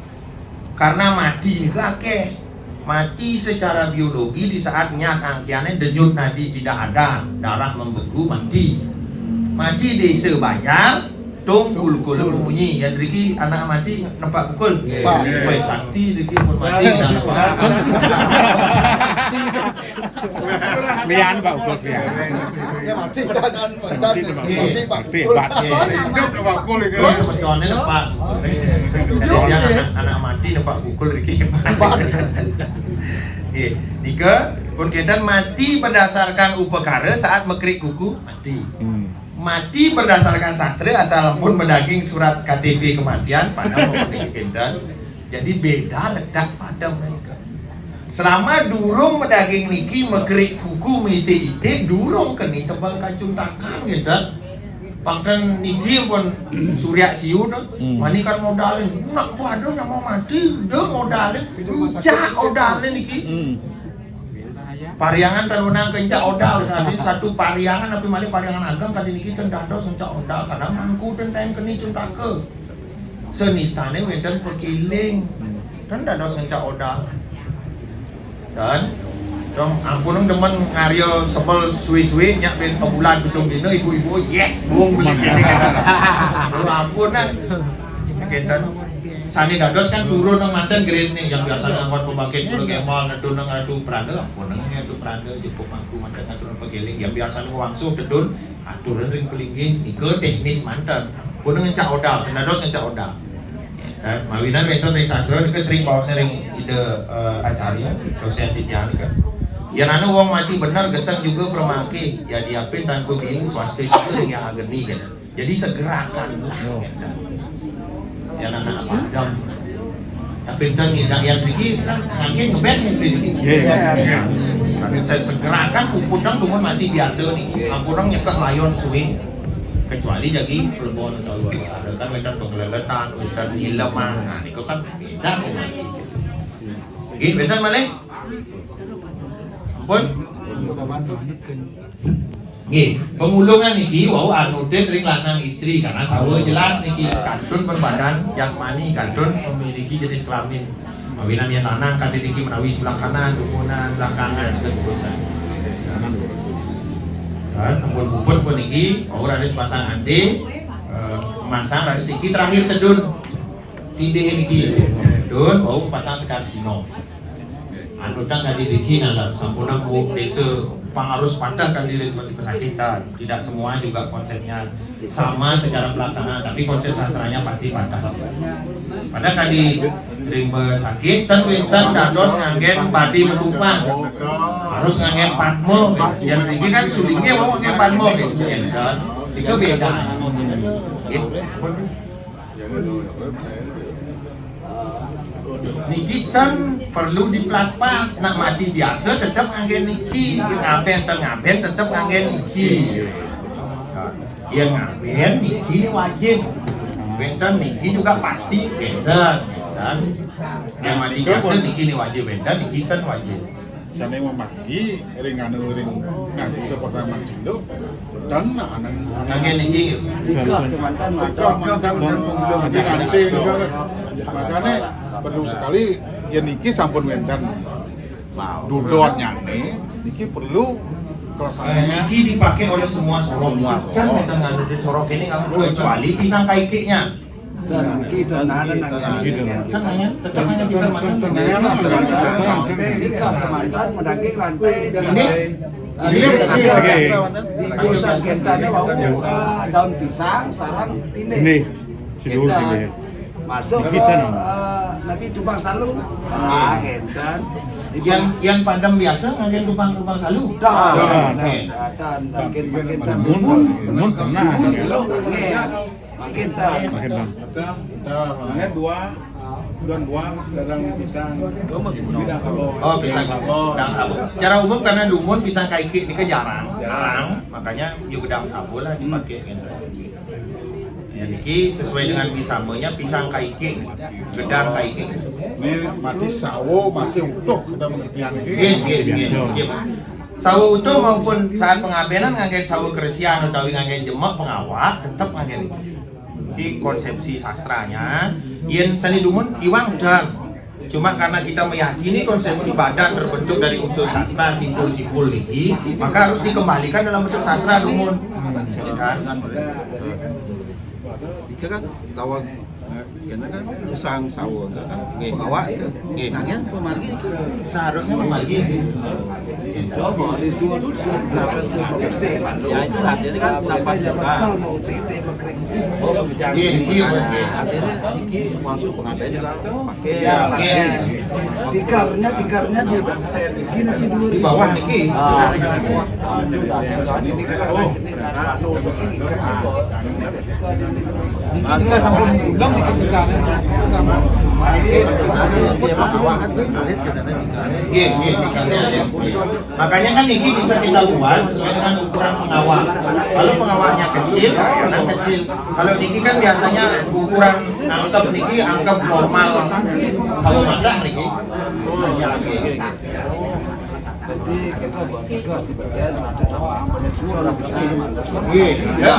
Karena mati niku akeh. Mati secara biologi di saat nyat angkiannya denyut nadi tidak ada, darah membeku, mati. Mati desa bayar, tung kul bunyi. Yang Riki anak mati nampak pukul. Woi sakti Riki pun mati dan nampak. Lian Pak Ukul lian. Dia mati kan. Mati Pak. Hidup na bakul Ini ikan. sebetulnya nampak. Yang anak mati nampak pukul Riki. Tiga, berkaitan mati berdasarkan upekara saat mekrik kuku mati. Mati berdasarkan sastra asal pun mendaging surat KTP kematian pada memperkendan. Jadi beda letak pada mereka. Selama durung mendaging niki mekrik kuku ite durung keni sebal kacung takang gitu. Pangkan niki pun surya siu dah. Mani kan modalin. Nak waduh yang mau mati, dah modalin. Ucak modalin niki. Pariangan talunang kencak odal nanti satu pariangan tapi mali pariangan agam tadi niki ten dados kencak odal kadang mangku ten time keni cuntake senistane wenten perkiling ten dados kencak odal dan dong ampun demen ngario sebel suwi-suwi nyak ben bulan pitung dino ibu-ibu yes bung beli kene ampun nang kenten sani dados kan turun nang manten grade nih yang biasa ngangkut pembangkit turun gemal ngedun nang ngadu pranda ampun nang ngadu pranda jepuk mangku manten ngadu pegeling yang biasa ngwangsu dedun aturan ring pelinggih ike teknis manten pun ngencak odal dados ngencak odal dan mawinan itu dari sastra itu sering bawa sering ide acaranya dosen titian kan yang anu wong mati benar gesang juga permaki ya diapin tanpa biing swasta juga yang ageni kan jadi segerakanlah kan yang anak padam tapi dan yang Riki kan ngangin ngeband yang Riki saya segerakan pupudang tumun mati biasa nih ampurang nyekak layon suwi kecuali jadi pelbon atau ada kan wedan pengeleletan wedan nileman nah itu kan beda mati oke wedan malih ampun Nggih, pengulungan niki wau anutin ring lanang istri karena sawo jelas niki kantun berbadan jasmani kantun memiliki jenis kelamin. Mawinan yang lanang kan niki menawi sebelah kanan, dukunan, belakangan dan urusan. Dan kemudian buput pun niki wau ada sepasang ade masang dari siki terakhir tedun. Tidih niki tedun wau pasang sekar sino. Anutan tadi niki nala sampuna ku desa pengarus patah kan diri masih kesakitan. Tidak semua juga konsepnya sama secara pelaksanaan, tapi konsep sastranya pasti patah. Pada kali ring sakit, ten winten dados nganggen padi metumpang, harus nganggen patmo. Yang tinggi kan sulingnya mau nganggen patmo, dan itu beda. Niki kan perlu diplas-pas nak mati biasa tetap nganggen niki ngaben tetap nganggen niki yang ngaben niki wajib benten niki juga pasti benten dan yang mati biasa niki ni wajib benten niki kan wajib Sana memagi ring anu ring nanti seperti mancindo dan nganggen niki Tiga kemantan nanti makanya perlu sekali ya niki sampun wendan dudon nyane niki perlu kelaksananya niki dipakai oleh semua sorok kan benten ngandung sorok ini kecuali pisang kaikiknya dan kita ada kan hanya tetap hanya kita tiga kemantan mendaging rantai ini di pusat kentanya mau daun pisang sarang tine Ini sidur Kentan. sini. Masuk ke Kita Nabi Tupang Salu kentan yang padam biasa nganggen tupang salu dan makin Mun pernah. celuk makin dan Angin buah sedang pisang. Bidang kalau Oh, pisang dang sabu. Secara umum karena dumun pisang kaiki ini jarang, makanya juga dang sabu lah dipakai gitu. Ya niki sesuai dengan bisamanya pisang kaiki, gedang kaiki. ini mati sawo masih utuh kita mengertian ini Sawo utuh maupun saat pengabenan nganggen sawo keresian utawi nganggen jemek pengawak tetap nganggen iki. Konsepsi sastranya yen seni dumun iwang dan Cuma karena kita meyakini konsepsi badan terbentuk dari unsur sastra, simpul-simpul niki, maka harus dikembalikan dalam bentuk sastra dumun. Kan? Ika kan tawag kena kan usang sawo kan pengawak itu nangnya pemargi itu Seharusnya membagi. Coba di suatu persen. ya itu artinya kan dapat juga Kalau mau tete mengkring oh pembicaraan. Iya. artinya iki waktu pengadaan juga pakai Ya, oke. Tikarnya dia teknis gini tapi dulu Di bawah niki. Ini kan jenis sana ini kan Tinggal sampai mengundang di ketika dia pengawak kan alit kita tadi Iya. Makanya kan niki bisa kita buat sesuai dengan ukuran pengawak. Kalau pengawaknya kecil, yang kecil. Kalau niki kan biasanya ukuran angkep niki angkep normal sawo madah niki. Jadi kita buat tugas sebagian ada nama ambilnya suara bersih. Iya. Ya.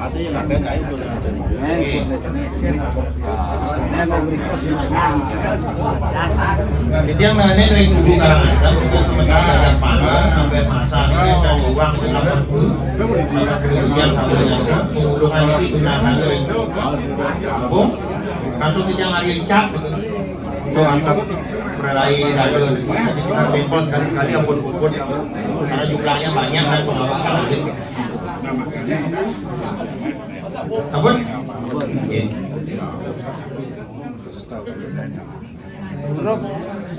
artinya nggak kayak kayak itu Ini mau request di tengah kan. Jadi yang mengenai dari kubu Karangasem itu sementara ada pangan sampai masa ini ada uang 80 sekian sampai dengan pengulungan ini kenasan dari kampung kantor sejak hari cap itu anggap berlai dado jadi kita sampel sekali-sekali ampun-ampun karena jumlahnya banyak dan pengawakan lagi ampun Buruk,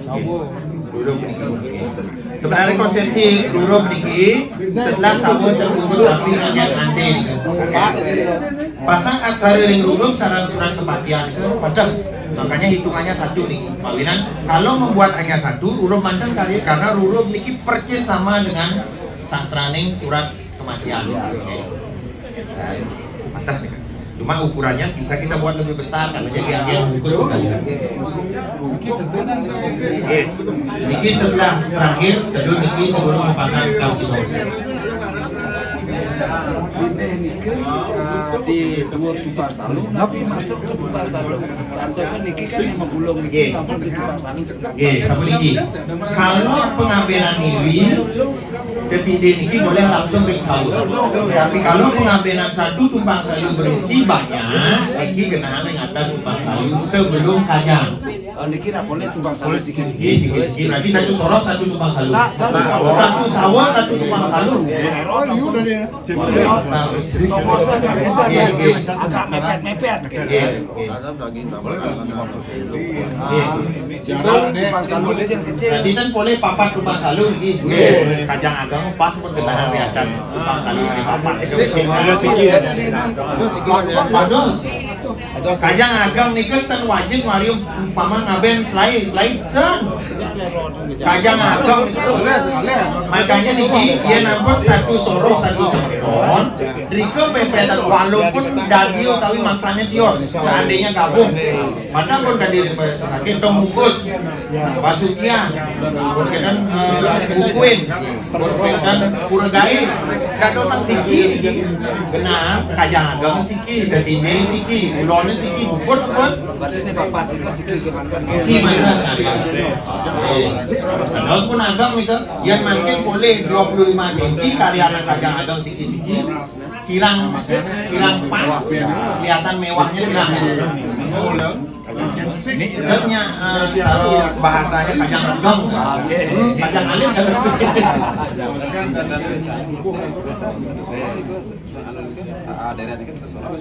sawo. Rurup niki. Sebenarnya konsepsi rurup niki setelah sabun terbungkus rapi dengan ante niki. Pasang aksara ring rurup sarang surat kematian itu padahal makanya hitungannya satu nih Pawinan. Kalau membuat hanya satu rurup mantan kali karena rurup niki percis sama dengan sastraning surat kematian. Patah nih. Cuma ukurannya bisa kita buat lebih besar karena jadi bungkus sekali. Niki setelah terakhir, kedua niki sebelum memasang skalsi. Ini di luar Tumpang Salu tapi masuk ke Tumpang Salu. Santai kan niki kan yang menggulung niki kampung di Tumpang Salu. Satu lagi. Kalau pengambilan niri ketide niki boleh langsung ring salu. Tapi kalau pengambilan satu tumpang salu berisi banyak, niki genahan ring atas tumpang salu sebelum kajang. Niki nak boleh Tumpang Salu sikit-sikit. Sikit-sikit. Berarti satu sorok satu tumpang salu. Satu sawah satu tumpang salu. Agak mepet-mepet. ada daging tambah Tumpang Salu kecil-kecil. Jadi kan boleh papat tumpang salu niki. Kajang agang pas pun genahan di atas tumpang salu di papat. Bagus. Kajang agang niki kan wajib mari umpama ngaben slide kan. Kajang agang makanya niki dia nampak satu sorok satu sepon. Drike pepetan walaupun daging tapi maksanya tios seandainya gabung. Padahal pun tadi sakit tembus basukian berkenan bukuin berkenan kurgai gak dosang siki kena kajang agang siki ketine siki ulone siki bukun pun Berarti ini bapak itu sikit kemantan. siki mana terus pun agang itu yang makin boleh 25 cm kali anak kajang agang siki-siki kirang pas kelihatan mewahnya kirang ini kalau bahasanya kajang agang kajang alit kan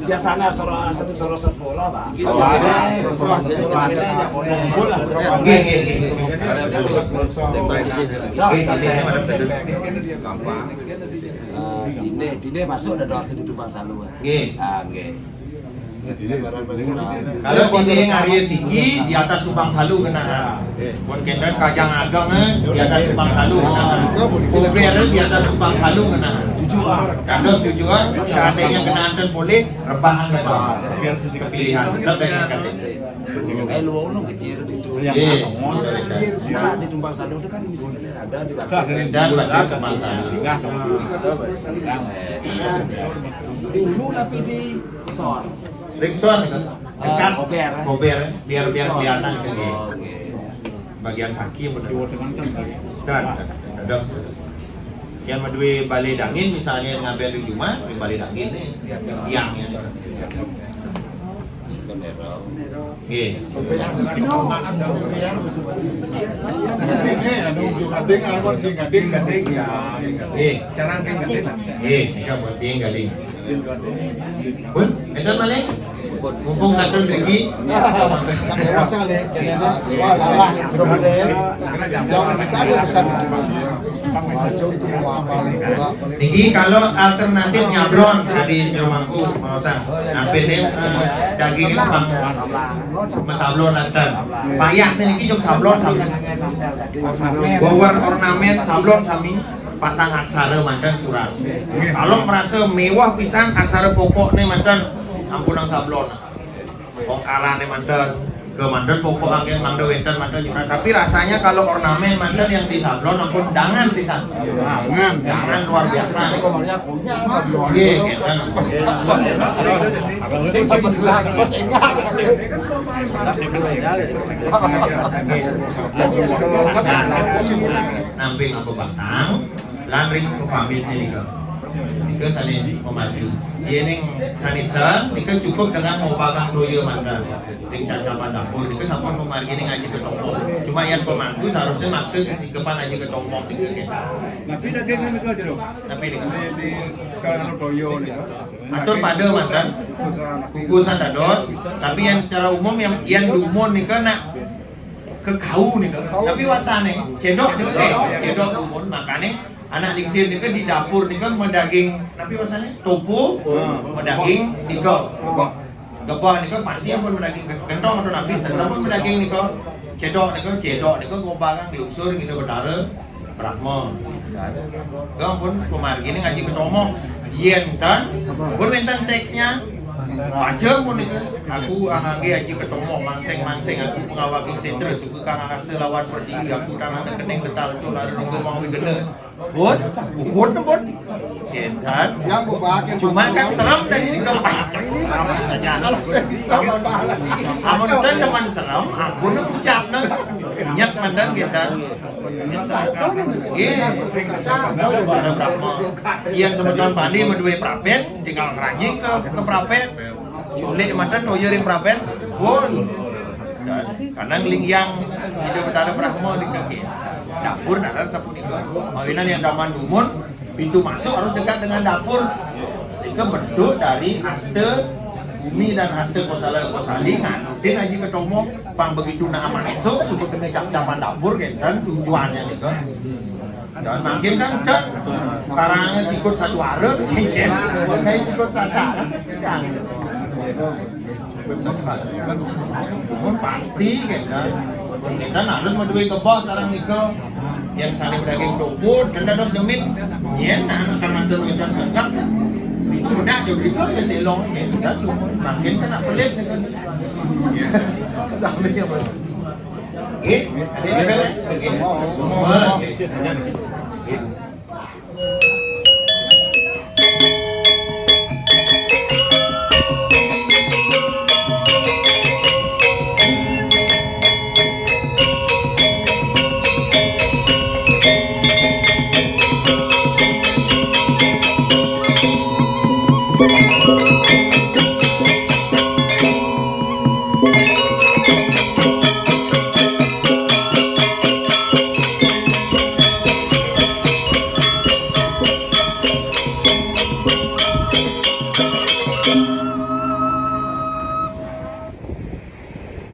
Biasanya satu bola pak. Dine masuk ada doa di Tumpang Salu. Kalau tindih Arya Siki di atas tumpang salu kena. Pun kita kajang agang di atas tumpang salu kena. Kubrir di atas tumpang salu kena. Kalau tujuan seandainya kena anten boleh rebahan rebah. Kepilihan tetap dengan KTP. Lu ono kecil itu. Nah di Tumpang Salu itu kan misalnya ada di batas. Dan batas tumpang salu. Dulu tapi di Sor. Ringson kan? Kober. Kober biar kelihatan kan. Oke. bagian kaki Jawa Tengah kan bagi. dan dos. Yang madue balai dangin misalnya ngambil di rumah, di balai dangin nih tiangnya. Nggih. Ini anu gading almon gading. Nggih. Cara gading. Nggih, kita buat tiang gading. Pun, enten malih. Mumpung satu lagi. Dewasa le, kayaknya Allah sudah mulai. Jangan kita ada pesan itu. Wajib untuk balik. Tinggi kalau alternatif nyablon tadi di rumahku mau sang. Nah, PD daging itu sablon lantan. Payah sedikit jok sablon sablon. Bower ornamen sablon sami pasang aksara mantan surat. Kalau merasa mewah pisan aksara pokok nih mantan ampunang sablon. Bongkaran nih mantan ke mantan pokok angin mantan wenten mantan juga. Tapi rasanya kalau ornamen mantan yang di sablon ampun dangan pisan. Dangan luar biasa. Komarnya punya sablon. Iya, kan. Bos enggak. Namping apa batang, landring ke family ini ke. Ke salin pemaju. Ini sanita, ini kan cukup dengan mau pagang doya mantan. Ring cacapan dapur, ini sampun pemargi ini ngaji ke tombok. Cuma yang pemangku seharusnya makan sisikepan aja ke tombok. Tapi daging ini kau jeruk. Tapi di Kalau toyo nih. atau pada mantan kukusan dados. Tapi yang secara umum yang dumun nih kan nak ke kau nih kan. Tapi wasane cedok dumun makanya anak diksir nih kan di dapur nih kan mendaging. Tapi wasane topu mendaging nih kok. Gabah nih kan pasti yang pun mendaging kentong atau nabi. Tapi mendaging nih kok cedok nih kan ngombangan gelusur gitu berdarah Brahma. Kau pun kemarin ini ngaji ketomong. Yen kan, pun minta teksnya macam pun itu. Aku angge aja ketomong mangseng aku pengawakin sentra suku kang rasa lawan pertinggi aku kan ada kening betal tu lalu nunggu mau digene. Pun Yen kan, Yang berbahagia. cuma kan seram dari ini kalau seram saja. Kalau saya bisa berbahagia. Amun kan teman seram, aku nak ucap nak nyak mandan kita. Iya, ada Brahma. Yang sebetulnya pandi medue prapet, tinggal ngerajing ke prapet. Sulit mandan noyerin prapet, pun. Karena ngeling yang hidup ada Brahma di kaki. Dapur ada sapu nika. Mawinan yang daman dumun, pintu masuk harus dekat dengan dapur. Nika berduk dari aste bumi dan hasil kosali nganutin aja ketomong pang begitu nak masuk suku kena cap-capan dapur kan tujuannya nih kan dan makin kan karangnya sikut satu arep kayak sikut satu yang pasti kan kita harus madui ke bos sekarang nih yang saling daging toput kan ada demit ya anak kan mantul yang sengkak itu udah jadi kok ya selong gitu kan makin kena pelit kan sampai apa ada level semua